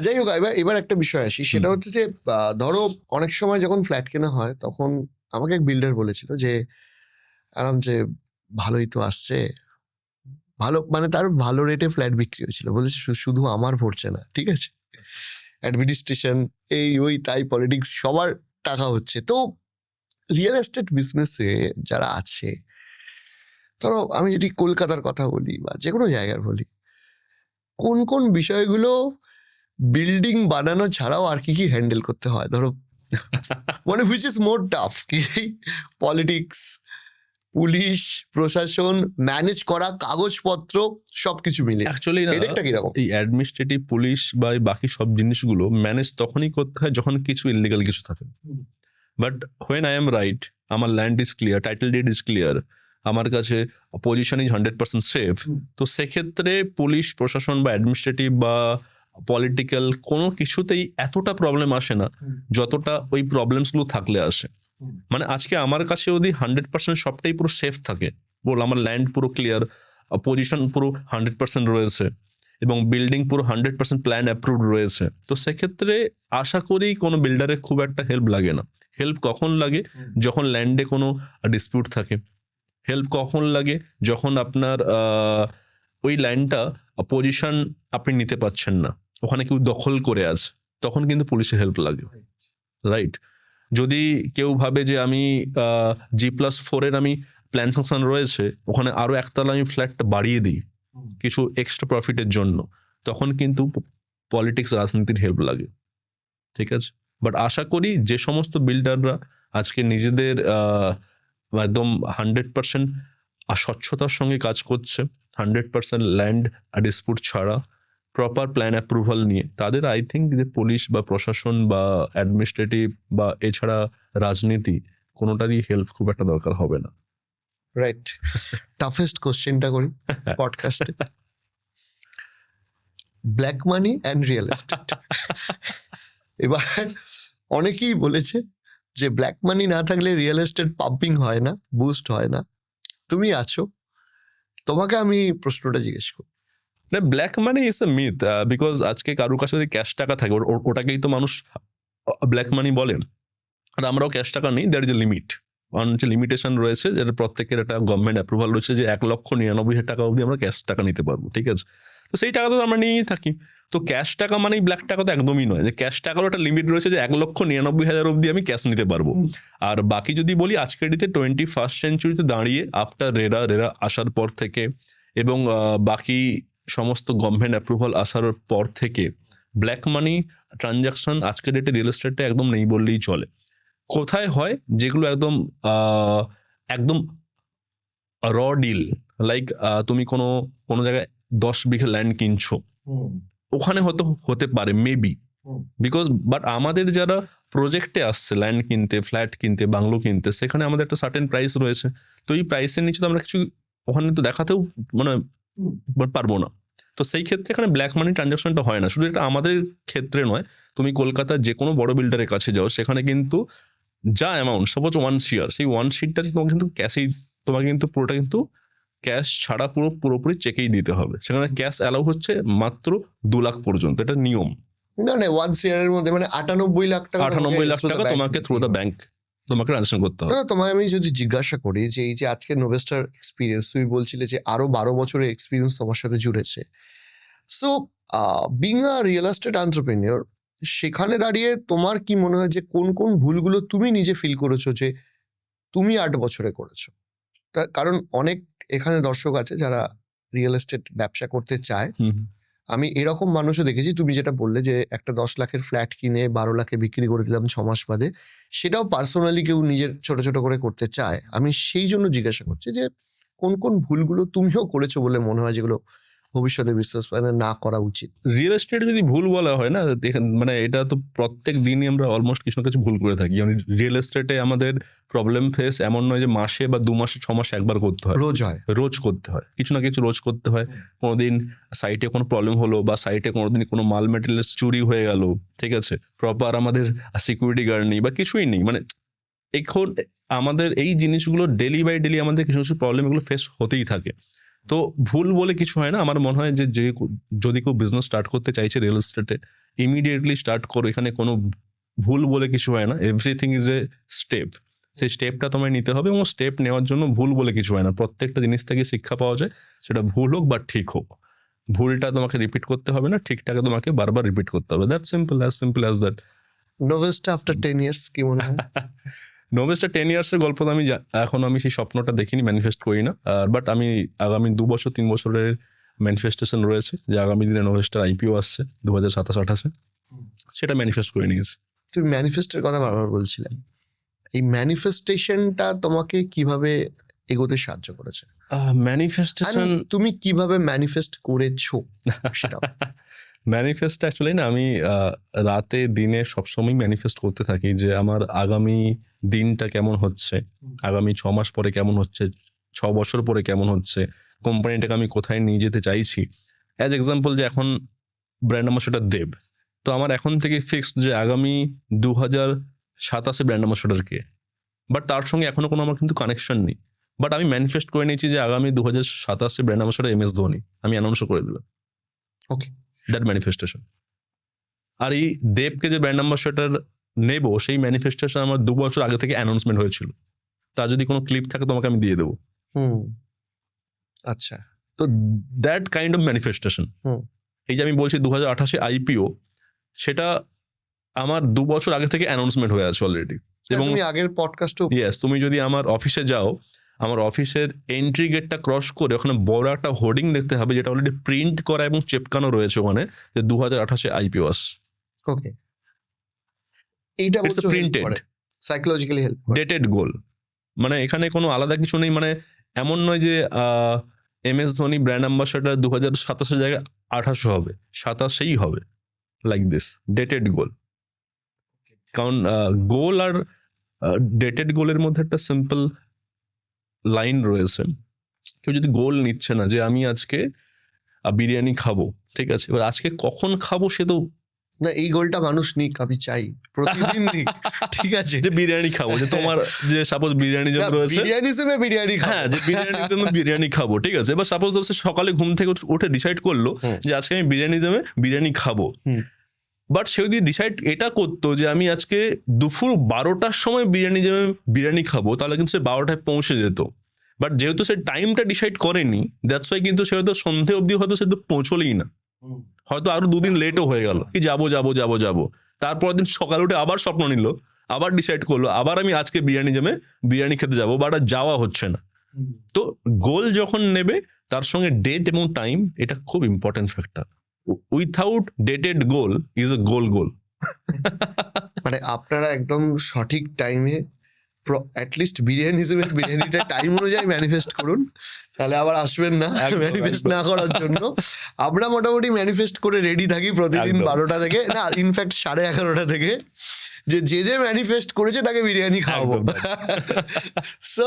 যাই হোক, এবার একটা বিষয় আসি, সেটা হচ্ছে যে ধরো অনেক সময় যখন ফ্ল্যাট কেনা হয় তখন আমাকে এক বিল্ডার বলেছিল যে আরাম যে ভালোই তো আসছে, ভালো মানে তার ভালো রেটে ফ্ল্যাট বিক্রি হয়েছিল, বলেছে শুধু আমার পড়ছে না, ঠিক আছে, অ্যাডমিনিস্ট্রেশন এই ওই তাই পলিটিক্স সবার টাকা হচ্ছে। তো রিয়েল এস্টেট বিজনেসে যারা আছে, ধরো আমি যদি কলকাতার কথা বলি বা যে কোনো জায়গার বলি, কোন কোন বিষয়গুলো বিল্ডিং বানানো ছাড়াও আর কি কি হ্যান্ডেল করতে হয়, ধরো মানে হুইচ ইজ মোর টাফ, কি পলিটিক্স, পুলিশ, প্রশাসন, ম্যানেজ করা, কাগজপত্র সবকিছু মিলে অ্যাকচুয়ালি হেডেকটা কিরকম? এই অ্যাডমিনিস্ট্রেটিভ, পুলিশ বা এই বাকি সব জিনিসগুলো ম্যানেজ তখনই করতে হয় যখন কিছু ইলিগাল কিছু থাকে। But when I am right, আমার land is clear, title deed is clear, আমার কাছে পজিশন ইজ 100% সেফ, তো সেক্ষেত্রে পুলিশ প্রশাসন বা অ্যাডমিনিস্ট্রেটিভ বা পলিটিক্যাল কোনো কিছুতেই এতটা প্রবলেম আসে না যতটা ওই প্রবলেমসগুলো থাকলে আসে। মানে আজকে আমার কাছে যদি 100% সবটাই পুরো সেফ থাকে, বল আমার ল্যান্ড পুরো ক্লিয়ার, পজিশন পুরো 100% রয়েছে এবং বিল্ডিং পুরো 100% প্ল্যান অ্যাপ্রুভড রয়েছে, তো সেক্ষেত্রে আশা করি কোনো বিল্ডারের খুব একটা হেল্প লাগে না। হেল্প কখন লাগে? যখন ল্যান্ডে কোনো ডিসপিউট থাকে। হেল্প কখন লাগে? যখন আপনার ওই ল্যান্ডটা পজিশন আপনি নিতে পারছেন না, ওখানে কেউ দখল করে আছে, তখন কিন্তু পুলিশের হেল্প লাগে, রাইট? যদি কেউ ভাবে যে আমি G+4 আমি প্ল্যান ফাংশন রয়েছে, ওখানে আরো একতলা আমি ফ্ল্যাটটা বাড়িয়ে দিই কিছু এক্সট্রা প্রফিটের জন্য, তখন কিন্তু পলিটিক্স, রাজনীতির হেল্প লাগে, ঠিক আছে? বাট আশা করি যে সমস্ত বিল্ডাররা আজকে নিজেদের একদম 100% স্বচ্ছতার সঙ্গে কাজ করছে, 100% ল্যান্ড ডিসপিউট ছাড়া, প্রপার প্ল্যান অ্যাপ্রুভাল নিয়ে, তাদের আই থিঙ্ক যে পুলিশ বা প্রশাসন বা অ্যাডমিনিস্ট্রেটিভ বা এছাড়া রাজনীতি কোনোটারই হেল্প খুব একটা দরকার হবে না। রাইট। টাফেস্ট কোশ্চেনটা করি পডকাস্টে, black money and real estate. এবার অনেকেই বলেছে যে ব্ল্যাক মানি না থাকলে রিয়েল এস্টেট পাম্পিং হয় না, বুস্ট হয় না। তুমি আছো, তোমাকে আমি প্রশ্নটা জিজ্ঞেস করি। না, black money is a myth, because আজকে কারোর কাছে যদি ক্যাশ টাকা থাকে, ওটাকেই তো মানুষ ব্ল্যাক মানি বলেন। আর আমরাও ক্যাশ টাকা নেই, দ্যার ইজ এ লিমিট, হচ্ছে লিমিটেশন রয়েছে, যেটা প্রত্যেকের একটা গভর্নমেন্ট অ্যাপ্রুভাল রয়েছে যে 1,99,000 টাকা অবধি আমরা ক্যাশ টাকা নিতে পারবো, ঠিক আছে? তো সেই টাকা তো আমরা নিয়েই থাকি। তো ক্যাশ টাকা মানেই ব্ল্যাক টাকা তো একদমই নয়, যে ক্যাশ টাকারও একটা লিমিট রয়েছে যে 1,99,000 অবধি আমি ক্যাশ নিতে পারবো। আর বাকি যদি বলি আজকের ডেটে 21st সেঞ্চুরিতে দাঁড়িয়ে আফটার রেরা আসার পর থেকে এবং বাকি সমস্ত গভর্নমেন্ট অ্যাপ্রুভাল আসার পর থেকে ব্ল্যাক মানি ট্রানজাকশন আজকের ডেটে রিয়েল এস্টেটে একদম নেই বললেই চলে। কোথায় হয়? যেগুলো একদম একদম র ডিল, লাইক তুমি কোনো জায়গায় 10 বিঘা ল্যান্ড কিনছো, ওখানে হয়তো হতে পারে মেবি, বিকজ বাট আমাদের যারা প্রজেক্টে আসছে ল্যান্ড কিনতে, ফ্ল্যাট কিনতে, বাংলো কিনতে, সেখানে আমাদের একটা সার্টেন প্রাইস রয়েছে। তো এই প্রাইসের নিচে তো আমরা কিছু ওখানে তো দেখাতেও মানে পারবো না। তো সেই ক্ষেত্রে এখানে ব্ল্যাক মানি ট্রানজাকশনটা হয় না। শুধু এটা আমাদের ক্ষেত্রে নয়, তুমি কলকাতার যে কোনো বড় বিল্ডারের কাছে যাও, সেখানে কিন্তু যা অ্যামাউন্ট, সাপোজ 1 শেয়ার, সেই 1 শেয়ারটা তোমাকে কিন্তু ক্যাশেই, তোমাকে কিন্তু পুরোটা কিন্তু ক্যাশ ছাড়া পুরোপুরি চেকেই দিতে হবে। সেখানে ক্যাশ অ্যালাউ হচ্ছে মাত্র 2 লাখ পর্যন্ত, এটা নিয়ম। না 1 শেয়ারের মধ্যে মানে 98 লাখ টাকা, 98 লাখ টাকা তোমাকে থ্রু দ্য ব্যাংক তোমাকে ট্রানজাকশন করতে হবে। তোমায় আমি যদি জিজ্ঞাসা করি যে এই যে আজকে নোভেস্টার এক্সপিরিয়েন্স, তুমি বলছিলে যে আরো 12 বছরের এক্সপিরিয়েন্স তোমার সাথে জুড়েছে, so being a real estate entrepreneur, সেখানে দাঁড়িয়ে তোমার কি মনে হয় যে কোন কোন ভুলগুলো তুমি নিজে ফিল করেছো যে তুমি 8 বছরে করেছো? কারণ অনেক এখানে দর্শক আছে যারা রিয়েল এস্টেট ব্যবসা করতে চায়, আমি এরকম মানুষও দেখেছি, তুমি যেটা বললে যে একটা 10 লাখের ফ্ল্যাট কিনে 12 লাখে বিক্রি করে দিলাম 6 মাস বাদে, সেটাও পার্সোনালি কেউ নিজের ছোট ছোট করে করতে চায়। আমি সেই জন্য জিজ্ঞাসা করছি যে কোন কোন ভুলগুলো তুমিও করেছো বলে মনে হয়, যেগুলো ভবিষ্যতে বিজনেস প্ল্যানে না করা উচিত? রিয়েল এস্টেট যদি ভুল বলা হয় না, মানে এটা তো প্রত্যেক দিনই আমরা অলমোস্ট কিছু না কিছু ভুল করে থাকি। রিয়েল এস্টেটে আমাদের প্রবলেম ফেস এমন নয় যে মাসে বা 2 মাসে 6 মাসে একবার করতে হয়, রোজ হয়। রোজ করতে হয়, কিছু না কিছু রোজ করতে হয়। কোনোদিন সাইটে কোনো প্রবলেম হলো বা সাইটে কোনোদিন কোনো মাল মেটেরিয়াল চুরি হয়ে গেল, ঠিক আছে, প্রপার আমাদের সিকিউরিটি গার্ড নেই বা কিছুই নেই, মানে এখন আমাদের এই জিনিসগুলো ডেলি বাই ডেলি আমাদের কিছু কিছু প্রবলেম এগুলো ফেস হতেই থাকে। তো ভুল বলে কিছু হয় না। আমার মনে হয় যে যদি কেউ বিজনেস স্টার্ট করতে চাইছে রিয়েল এস্টেটে, ইমিডিয়েটলি স্টার্ট করো, এখানে কোনো ভুল বলে কিছু হয় না। এভরিথিং ইজ এ স্টেপ, সেই স্টেপটা তোমায় নিতে হবে এবং স্টেপ নেওয়ার জন্য ভুল বলে কিছু হয় না। প্রত্যেকটা জিনিস থেকে শিক্ষা পাওয়া যায়, সেটা ভুল হোক বা ঠিক হোক। ভুলটা তোমাকে রিপিট করতে হবে না, ঠিকটাকে তোমাকে বারবার রিপিট করতে হবে। That simple as that. নোভেস্টা আফটার 10 ইয়ার্স কি মনে হয়? নোভেস্টা 10 ইয়ার্সের গল্প তো এখন আমি সেই স্বপ্নটা দেখিনি, ম্যানিফেস্ট করি না। বাট আমি আগামী 2 বছর 3 বছরের ম্যানিফেস্টেশন রয়েছে যে আগামী দিনে নোভেস্টার আইপিও আসছে 2027-28-এ, সেটা ম্যানিফেস্ট করে নিয়েছি। তুমি ম্যানিফেস্টের কথা বারবার বলছিলে, এই ম্যানিফেস্টেশনটা তোমাকে কিভাবে এগোতে সাহায্য করেছে? ম্যানিফেস্টেশন, তুমি কিভাবে ম্যানিফেস্ট করেছো সেটা? ম্যানিফেস্ট অ্যাকচুয়ালি না, আমি রাতে দিনে সবসময় ম্যানিফেস্ট করতে থাকি যে আমার আগামী দিনটা কেমন হচ্ছে, আগামী 6 মাস পরে কেমন হচ্ছে, 6 বছর পরে কেমন হচ্ছে, কোম্পানিটাকে আমি কোথায় নিয়ে যেতে চাইছি। অ্যাজ এক্সাম্পল যে এখন ব্র্যান্ড অ্যাম্বাসেডর দেব, তো আমার এখন থেকে ফিক্সড যে আগামী 2027 ব্র্যান্ড অ্যাম্বাসেডর কে, বাট তার সঙ্গে এখনো কোনো আমার কিন্তু কানেকশন নেই। বাট আমি ম্যানিফেস্ট করে নিয়েছি যে আগামী 2027 ব্র্যান্ড অ্যাম্বাসেডর MS ধোনি, আমি অ্যানাউন্সও করে দিলাম। ওকে, দ্যাট ম্যানিফেস্টেশন। আর এই দেবকে যে ব্র্যান্ড অ্যাম্বাসেডর নেব, সেই ম্যানিফেস্টেশন আমার 2 বছর আগে থেকে অ্যানাউন্সমেন্ট হয়েছিল। তার যদি কোনো ক্লিপ থাকে তোমাকে আমি দিয়ে দেবো। আচ্ছা। তো দ্যাট কাইন্ড অফ ম্যানিফেস্টেশন। এই যে আমি বলছি 2028 IPO, সেটা আমার 2 বছর আগে থেকে অ্যানাউন্সমেন্ট হয়ে আছে অলরেডি। এবং তুমি আগের পডকাস্টও, ইয়েস, তুমি যদি আমার অফিসে যাও, আমার অফিসের এন্ট্রি গেটটা ক্রস করে ওখানে বড় একটা হোর্ডিং দেখতে হবে, যেটা অলরেডি প্রিন্ট করা এবং চেপকানো রয়েছে ওখানে, যে 2028 IPO আসছে। ওকে, এইটা বলছো প্রিন্টেড, সাইকোলজিক্যালি হেল্প করে, ডেটেড গোল। মানে এখানে কোনো আলাদা কিছু নেই, মানে এমন নয় যে MS ধোনি ব্র্যান্ড অ্যাম্বাসেডর 2027 জায়গায় 28 হবে, 27ই হবে, লাইক দিস ডেটেড গোল। কারণ গোল আর ডেটেড গোলের মধ্যে একটা সিম্পল লাইন রয়েছে। কেউ যদি গোল নিচ্ছে না যে আমি আজকে বিরিয়ানি খাবো, ঠিক আছে, এবার আজকে কখন খাবো সে তো না, এই গোলটা মানুষ নিক, আমি চাই প্রতিদিন নিক, ঠিক আছে, যে বিরিয়ানি খাবো, যে তোমার যে সাপোজ বিরিয়ানি যেমন রয়েছে, বিরিয়ানি খাবো, হ্যাঁ, যে বিরিয়ানির জন্য বিরিয়ানি খাবো, ঠিক আছে। এবার সাপোজ ধরো সে সকালে ঘুম থেকে উঠে ডিসাইড করলো যে আজকে আমি বিরিয়ানি খাবো, বাট সে যদি ডিসাইড এটা করতো যে আমি আজকে দুপুর 12টার সময় বিরিয়ানি খাবো, তাহলে কিন্তু সে 12টায় পৌঁছে যেত। বাট যেহেতু সে টাইমটা ডিসাইড করেনি, দ্যাটস ওয়াই কিন্তু সে হয়তো সন্ধে অবধি হয়তো সে তো পৌঁছলেই না, হয়তো আরো 2 দিন লেটও হয়ে গেল, কি যাবো। তারপর দিন সকালে উঠে আবার স্বপ্ন নিল, আবার ডিসাইড করলো আবার আমি আজকে বিরিয়ানি খেতে যাবো, বাট আর যাওয়া হচ্ছে না। তো গোল যখন নেবে, তার সঙ্গে ডেট এবং টাইম, এটা খুব important factor. Without dated goal is a goal. মানে আপনারা একদম সঠিক টাইমে অ্যাটলিস্ট বিরিয়ানিটা টাইম অনুযায়ী ম্যানিফেস্ট করুন, তাহলে আবার আসবেন না ম্যানিফেস্ট না করার জন্য। আমরা মোটামুটি ম্যানিফেস্ট করে রেডি থাকি প্রতিদিন 12টা থেকে, না ইনফ্যাক্ট 11:30 থেকে, যে ম্যানিফেস্ট করেছে তাকে বিরিয়ানি খাওয়াবো। সো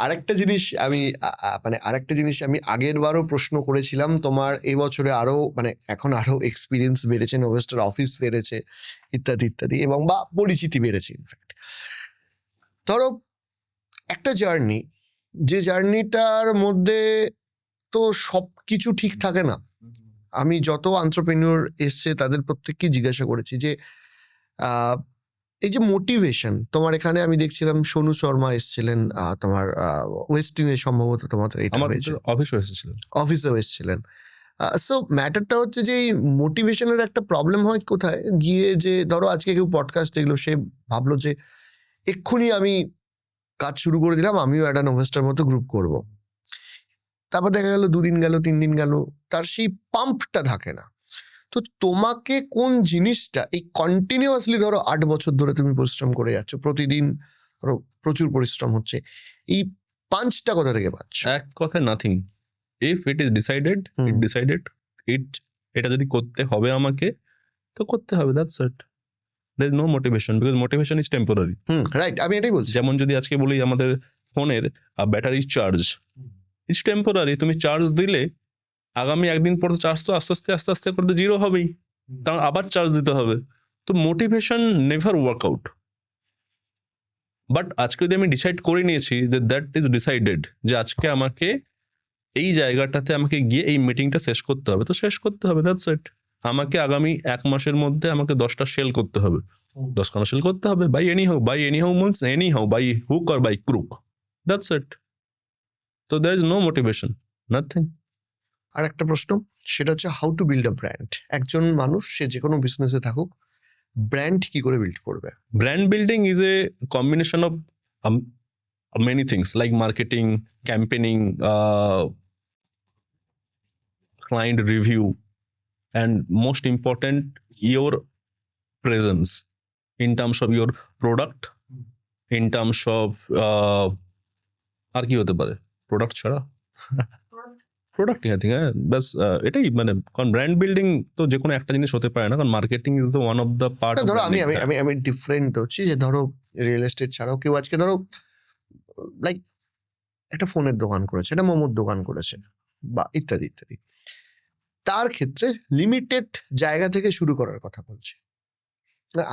আরেকটা জিনিস আমি আগের বারও প্রশ্ন করেছিলাম, তোমার এই বছরে আরো এখন আরো এক্সপিরিয়েন্স বেড়েছে, নোভেস্টার অফিস বেড়েছে, ইত্যাদি এবং বা পরিচিতি বেড়েছে। ইনফ্যাক্ট ধরো একটা জার্নি, যে জার্নিটার মধ্যে তো সব কিছু ঠিক থাকে না। আমি যত এন্টারপ্রেনিউর এসছে তাদের প্রত্যেককেই জিজ্ঞাসা করেছি যে এই যে মোটিভেশন, তোমার এখানে আমি দেখছিলাম সোনু শর্মা এসছিলেন, তোমার ওয়েস্টিনে সম্ভবত তোমাদের এটা হয়েছে, অফিসেও এসছিলেন। সো ম্যাটারটা হচ্ছে যে এই মোটিভেশনের একটা প্রবলেম হয় কোথায় গিয়ে, যে ধরো আজকে কেউ পডকাস্ট দেখলো, সে ভাবলো যে এক্ষুনি আমি কাজ শুরু করে দিলাম, আমিও একটা নোভেস্টার মতো গ্রুপ করব। তারপর দেখা গেল 2 দিন গেল, 3 দিন গেল, তার সেই পাম্পটা থাকে না। তো তোমাকে কোন জিনিসটা এই কন্টিনিউয়াসলি ধরো 8 বছর ধরে তুমি পরিশ্রম করে যাচ্ছ, প্রতিদিন ধরো প্রচুর পরিশ্রম হচ্ছে, এই পাঞ্চটা কোথা থেকে পাচ্ছ? এক কথায় nothing. If it is decided, it decided, এটা যদি করতে হবে আমাকে তো করতে হবে, that's it. There is no motivation, because motivation is temporary. Right, আমি এটাই বলছি। যেমন যদি আজকে বলি আমাদের ফোনের ব্যাটারি চার্জ ইজ টেম্পোরারি, তুমি চার্জ দিলে আগামী একদিন পর চার্জ তো আস্তে আস্তে করতে জিরো হবেই, কারণ আবার চার্জ দিতে হবে। তো মোটিভেশন নেভার ওয়ার্কআউট। বাট আজকে যদি আমি ডিসাইড করে নিয়েছি যে দ্যাট ইজ ডিসাইডেড, যে আজকে আমাকে এই জায়গাটাতে আমাকে গিয়ে এই মিটিংটা শেষ করতে হবে, তো শেষ করতে হবে, দ্যাটস ইট। আমাকে আগামী 1 মাসের মধ্যে আমাকে 10টা সেল করতে হবে, 10খানা সেল করতে হবে, by any how means any how, by hook or by crook, that's it. তো there is no motivation, nothing. আর একটা প্রশ্ন, সেটা হচ্ছে how to build a brand. একজন মানুষ সে যে কোনো বিজনেসে থাকুক, ব্র্যান্ড কি করে বিল্ড করবে? Brand building is a combination of many things like marketing, campaigning, client review, and most important, your presence in terms of your product, in terms of আর কি হতে পারে প্রোডাক্ট ছাড়া, প্রোডাক্ট আই থিঙ্ক, হ্যাঁ ব্যাস এটাই। মানে কারণ ব্র্যান্ড বিল্ডিং তো যে কোনো একটা জিনিস হতে পারে না, কারণ marketing is the one of the part. ধরো আমি আমি আমি আমি ডিফারেন্ট হচ্ছি, যে ধরো রিয়েল এস্টেট ছাড়াও কেউ আজকে ধরো লাইক একটা ফোনের দোকান করেছে, একটা মোমোর দোকান করেছে, বা ইত্যাদি ইত্যাদি। তার ক্ষেত্রে লিমিটেড জায়গা থেকে শুরু করার কথা বলছে।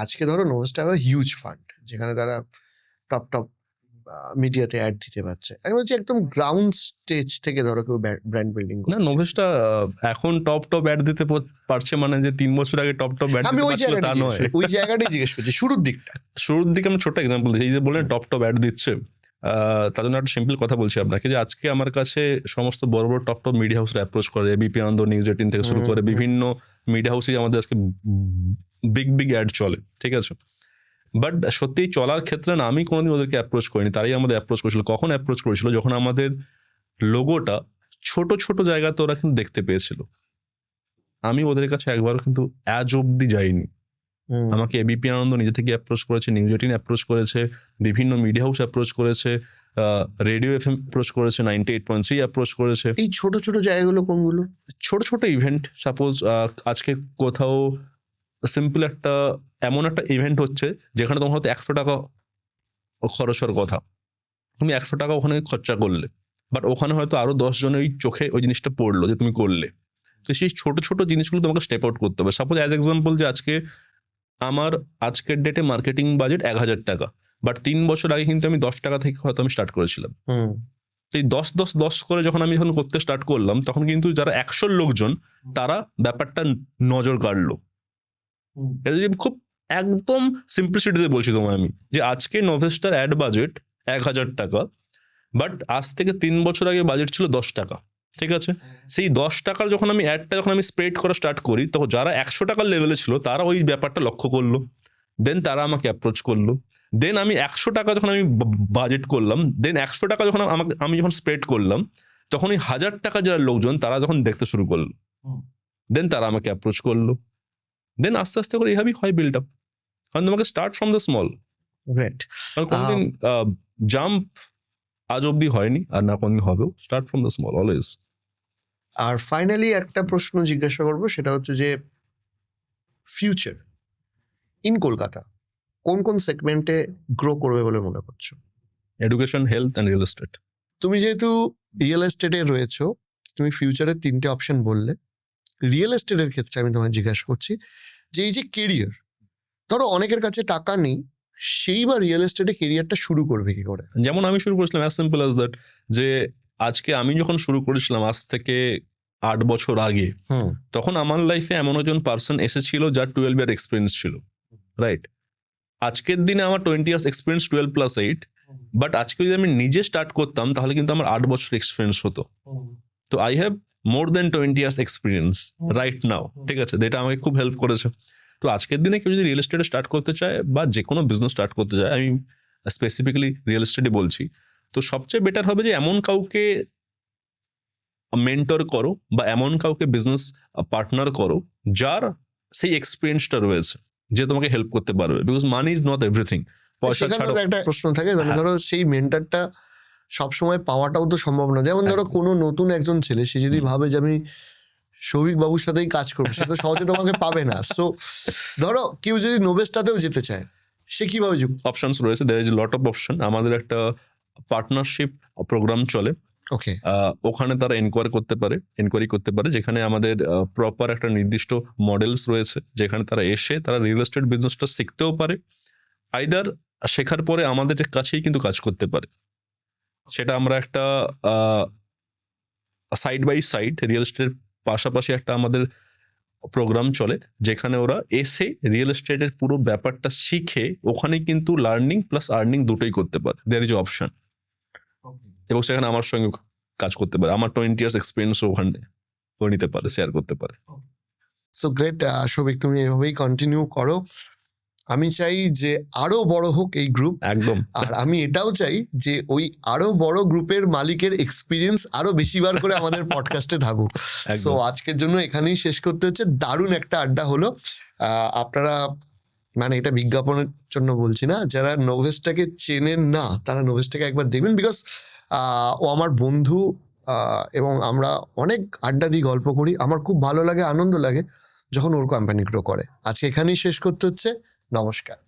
আজকে ধরো নোভেস্টা হিউজ ফান্ড, যেখানে তারা টপ টপ মিডিয়াতে অ্যাড দিতে পারছে। আমি বলছি একদম গ্রাউন্ড স্টেজ থেকে ধরো কেউ ব্র্যান্ড বিল্ডিং। না, নোভেস্টা এখন টপ অ্যাড দিতে পারছে মানে যে 3 বছর আগে টপ অ্যাড আমি দিতে ওই পারছিল তা নয়। ওই জায়গাটাই জিজ্ঞেস করছি, শুরুর দিকটা। শুরুর দিকে আমি ছোট এক্সাম্পল দিচ্ছি, এই যে বললেন টপ অ্যাড দিচ্ছে, তার জন্য একটা সিম্পল কথা বলছি আপনাকে, যে আজকে আমার কাছে সমস্ত বড় বড় টপ মিডিয়া হাউসরা অ্যাপ্রোচ করে, এবিপি আনন্দ, নিউজ 18 থেকে শুরু করে বিভিন্ন মিডিয়া হাউসে আমাদের আজকে বিগ অ্যাড চলে, ঠিক আছে। বাট সত্যি চলার ক্ষেত্রে না, আমি কোনোদিন ওদেরকে অ্যাপ্রোচ করিনি, তারাই আমাদের অ্যাপ্রোচ করেছিল। কখন অ্যাপ্রোচ করেছিল? যখন আমাদের লোগোটা ছোট ছোট জায়গাতে ওরা কিন্তু দেখতে পেয়েছিল। আমি ওদের কাছে একবারও কিন্তু আজ অব্দি যাইনি। আমাকে এবিপি আনন্দ নিজে থেকে অ্যাপ্রোচ করেছে, নিউজ 18 অ্যাপ্রোচ করেছে, বিভিন্ন মিডিয়া হাউস অ্যাপ্রোচ করেছে, রেডিও এফএম অ্যাপ্রোচ করেছে, 98.3 অ্যাপ্রোচ করেছে। এই ছোট ছোট জায়গাগুলো কোনগুলো? ছোট ছোট ইভেন্ট, সাপোজ আজকে কোথাও সিম্পল একটা এমন একটা ইভেন্ট হচ্ছে যেখানে তোমার হয়তো 100 টাকা খরচ হওয়ার কথা, তুমি 100 টাকা ওখানে খরচা করলে, বাট ওখানে হয়তো আরো 10 জনের চোখে ওই জিনিসটা পড়লো যে তুমি করলে। তো সেই ছোট ছোট জিনিসগুলো তোমাকে স্টেপ আউট করতে হবে। সাপোজ অ্যাজ এক্সাম্পল, যে আজকে আমার আজকের ডেটে মার্কেটিং বাজেট 1000 টাকা, বাট 3 বছর আগে কিন্তু আমি 10 টাকা থেকে হয়তো আমি স্টার্ট করেছিলাম। তো এই 10 করে যখন আমি যখন করতে স্টার্ট করলাম, তখন কিন্তু যারা 100 লোকজন, তারা ব্যাপারটা নজর কাড়লো। এটা যে খুব একদম সিম্পলিসিটিতে বলছি তোমায় আমি, যে আজকে নোভেস্টার অ্যাড বাজেট 1000 টাকা, বাট আজ থেকে 3 বছর আগে বাজেট ছিল 10 টাকা, ঠিক আছে। সেই 10 টাকার যখন আমি অ্যাডটা যখন আমি স্প্রেড করা স্টার্ট করি, তখন যারা 100 টাকার লেভেলে ছিল তারা ওই ব্যাপারটা লক্ষ্য করলো, দেন তারা আমাকে অ্যাপ্রোচ করলো। দেন আমি 100 টাকা যখন আমি বাজেট করলাম, দেন 100 টাকা যখন আমি যখন স্প্রেড করলাম, তখন ওই 1000 টাকা যারা লোকজন তারা যখন দেখতে শুরু করলো, দেন তারা আমাকে অ্যাপ্রোচ করলো। দেন আস্তে আস্তে করে এইভাবেই হয় বিল্ড আপ। কারণ তোমাকে স্টার্ট ফ্রম দ্য স্মল। কোনদিন জাম্প আজ অব্দি হয়নি, আর না কোনদিন হবেও। Start from the small always. আর ফাইনালি একটা প্রশ্ন জিজ্ঞাসা করবো, সেটা হচ্ছে যে ফিউচার ইন কলকাতা কোন কোন সেগমেন্টে গ্রো করবে বলে মনে করছো? Education, health and real estate. তুমি যেহেতু রিয়েল এস্টেটে রয়েছো, তুমি ফিউচারের 3টে অপশন বললে। রিয়েল এস্টেটের ক্ষেত্রে আমি তোমায় জিজ্ঞাসা করছি যে এই যে কেরিয়ার, ধরো অনেকের কাছে টাকা নেই, সেই বা রিয়েল এস্টেটে কেরিয়ারটা শুরু করবে কি করে? যেমন আমি শুরু করেছিলাম, অ্যাজ সিম্পল অ্যাজ দ্যাট, যে আজকে আমি যখন শুরু করেছিলাম আজ থেকে 8 বছর আগে, তখন আমার লাইফে এমন একজন পার্সন এসেছিল যার 12 ইয়ার এক্সপিরিয়েন্স ছিল, রাইট। আজকের দিনে আমার 20 ইয়ার্স এক্সপিরিয়েন্স, 12+8, বাট আজকে যদি আমি নিজে স্টার্ট করতাম তাহলে কিন্তু আমার 8 বছর এক্সপিরিয়েন্স হতো। তো I have more than 20 years experience right now, ঠিক আছে। যেটা আমাকে খুব হেল্প করেছে। তো আজকের দিনে কেউ যদি রিয়েল এস্টেটে স্টার্ট করতে চায় বা যে কোনো বিজনেস স্টার্ট করতে চায়, আমি স্পেসিফিক্যালি রিয়েল এস্টেটে বলছি, তো সবচেয়ে বেটার হবে যে এমন কাউকে মেন্টর করো বা এমন কাউকে বিজনেস পার্টনার করো যার সেই এক্সপিরিয়েন্সটা রয়েছে, যে তোমাকে হেল্প করতে পারবে, because money is not everything. পয়সা সেখানে ছাড়ো। একটা প্রশ্ন থাকে, মানে হ্যাঁ। ধরো সেই মেন্টরটা সবসময় পাওয়াটাও তো সম্ভব না। যেমন ধরো কোনো নতুন একজন ছেলে, সে যদি ভাবে যে আমি সৌভিক বাবুর সাথেই কাজ করবো, সে তো সহজে তোমাকে পাবে না। সো ধরো কেউ যদি নোভেস্টাতেও যেতে চায়, সে কিভাবে যুক্ত? অপশনস রয়েছে, there is lot of option. আমাদের একটা পার্টনারশিপ প্রোগ্রাম চলে, ওকে, ওখানে তারা এনকোয়ারি করতে পারে, যেখানে আমাদের প্রপার একটা নির্দিষ্ট মডেলস রয়েছে, যেখানে তারা এসে তারা রিয়েল এস্টেট বিজনেসটা শিখতেও পারে, আইদার শেখার পরে আমাদের কাছেই কিন্তু কাজ করতে পারে। সেটা আমরা একটা সাইড বাই সাইড রিয়েল এস্টেটের পাশাপাশি একটা আমাদের প্রোগ্রাম চলে, যেখানে ওরা এসে রিয়েল এস্টেটের পুরো ব্যাপারটা শিখে ওখানে কিন্তু লার্নিং প্লাস আর্নিং দুটোই করতে পারে। দেয়ার ইজ অপশন, এবং সেখানে আমার সঙ্গে কাজ করতে পারে। আমার 20 ইয়ার্স এক্সপিরিয়েন্স ওখানে করে নিতে পারে, শেয়ার করতে পারে। সো গ্রেট সৌভিক, তুমি এভাবেই কন্টিনিউ করো। আমি চাই যে আরো বড় হোক এই গ্রুপ, একদম। আর আমি এটাও চাই যে ওই আরো বড় গ্রুপের মালিকের এক্সপিরিয়েন্স আরো বেশিবার করে আমাদের পডকাস্টে থাকুক। একদম। সো আজকের জন্য এখানেই শেষ করতে হচ্ছে। দারুণ একটা আড্ডা হলো। আপনারা, মানে এটা বিজ্ঞাপনের জন্য বলছি না, যারা নোভেসটাকে চেনেন না তারা নোভেসটাকে একবার দেখবেন, বিকজ ও আমার বন্ধু, এবং আমরা অনেক আড্ডা দিই, গল্প করি। আমার খুব ভালো লাগে, আনন্দ লাগে যখন ওর কোম্পানি গ্রো করে। আজকে এখানেই শেষ করতে হচ্ছে। নমস্কার।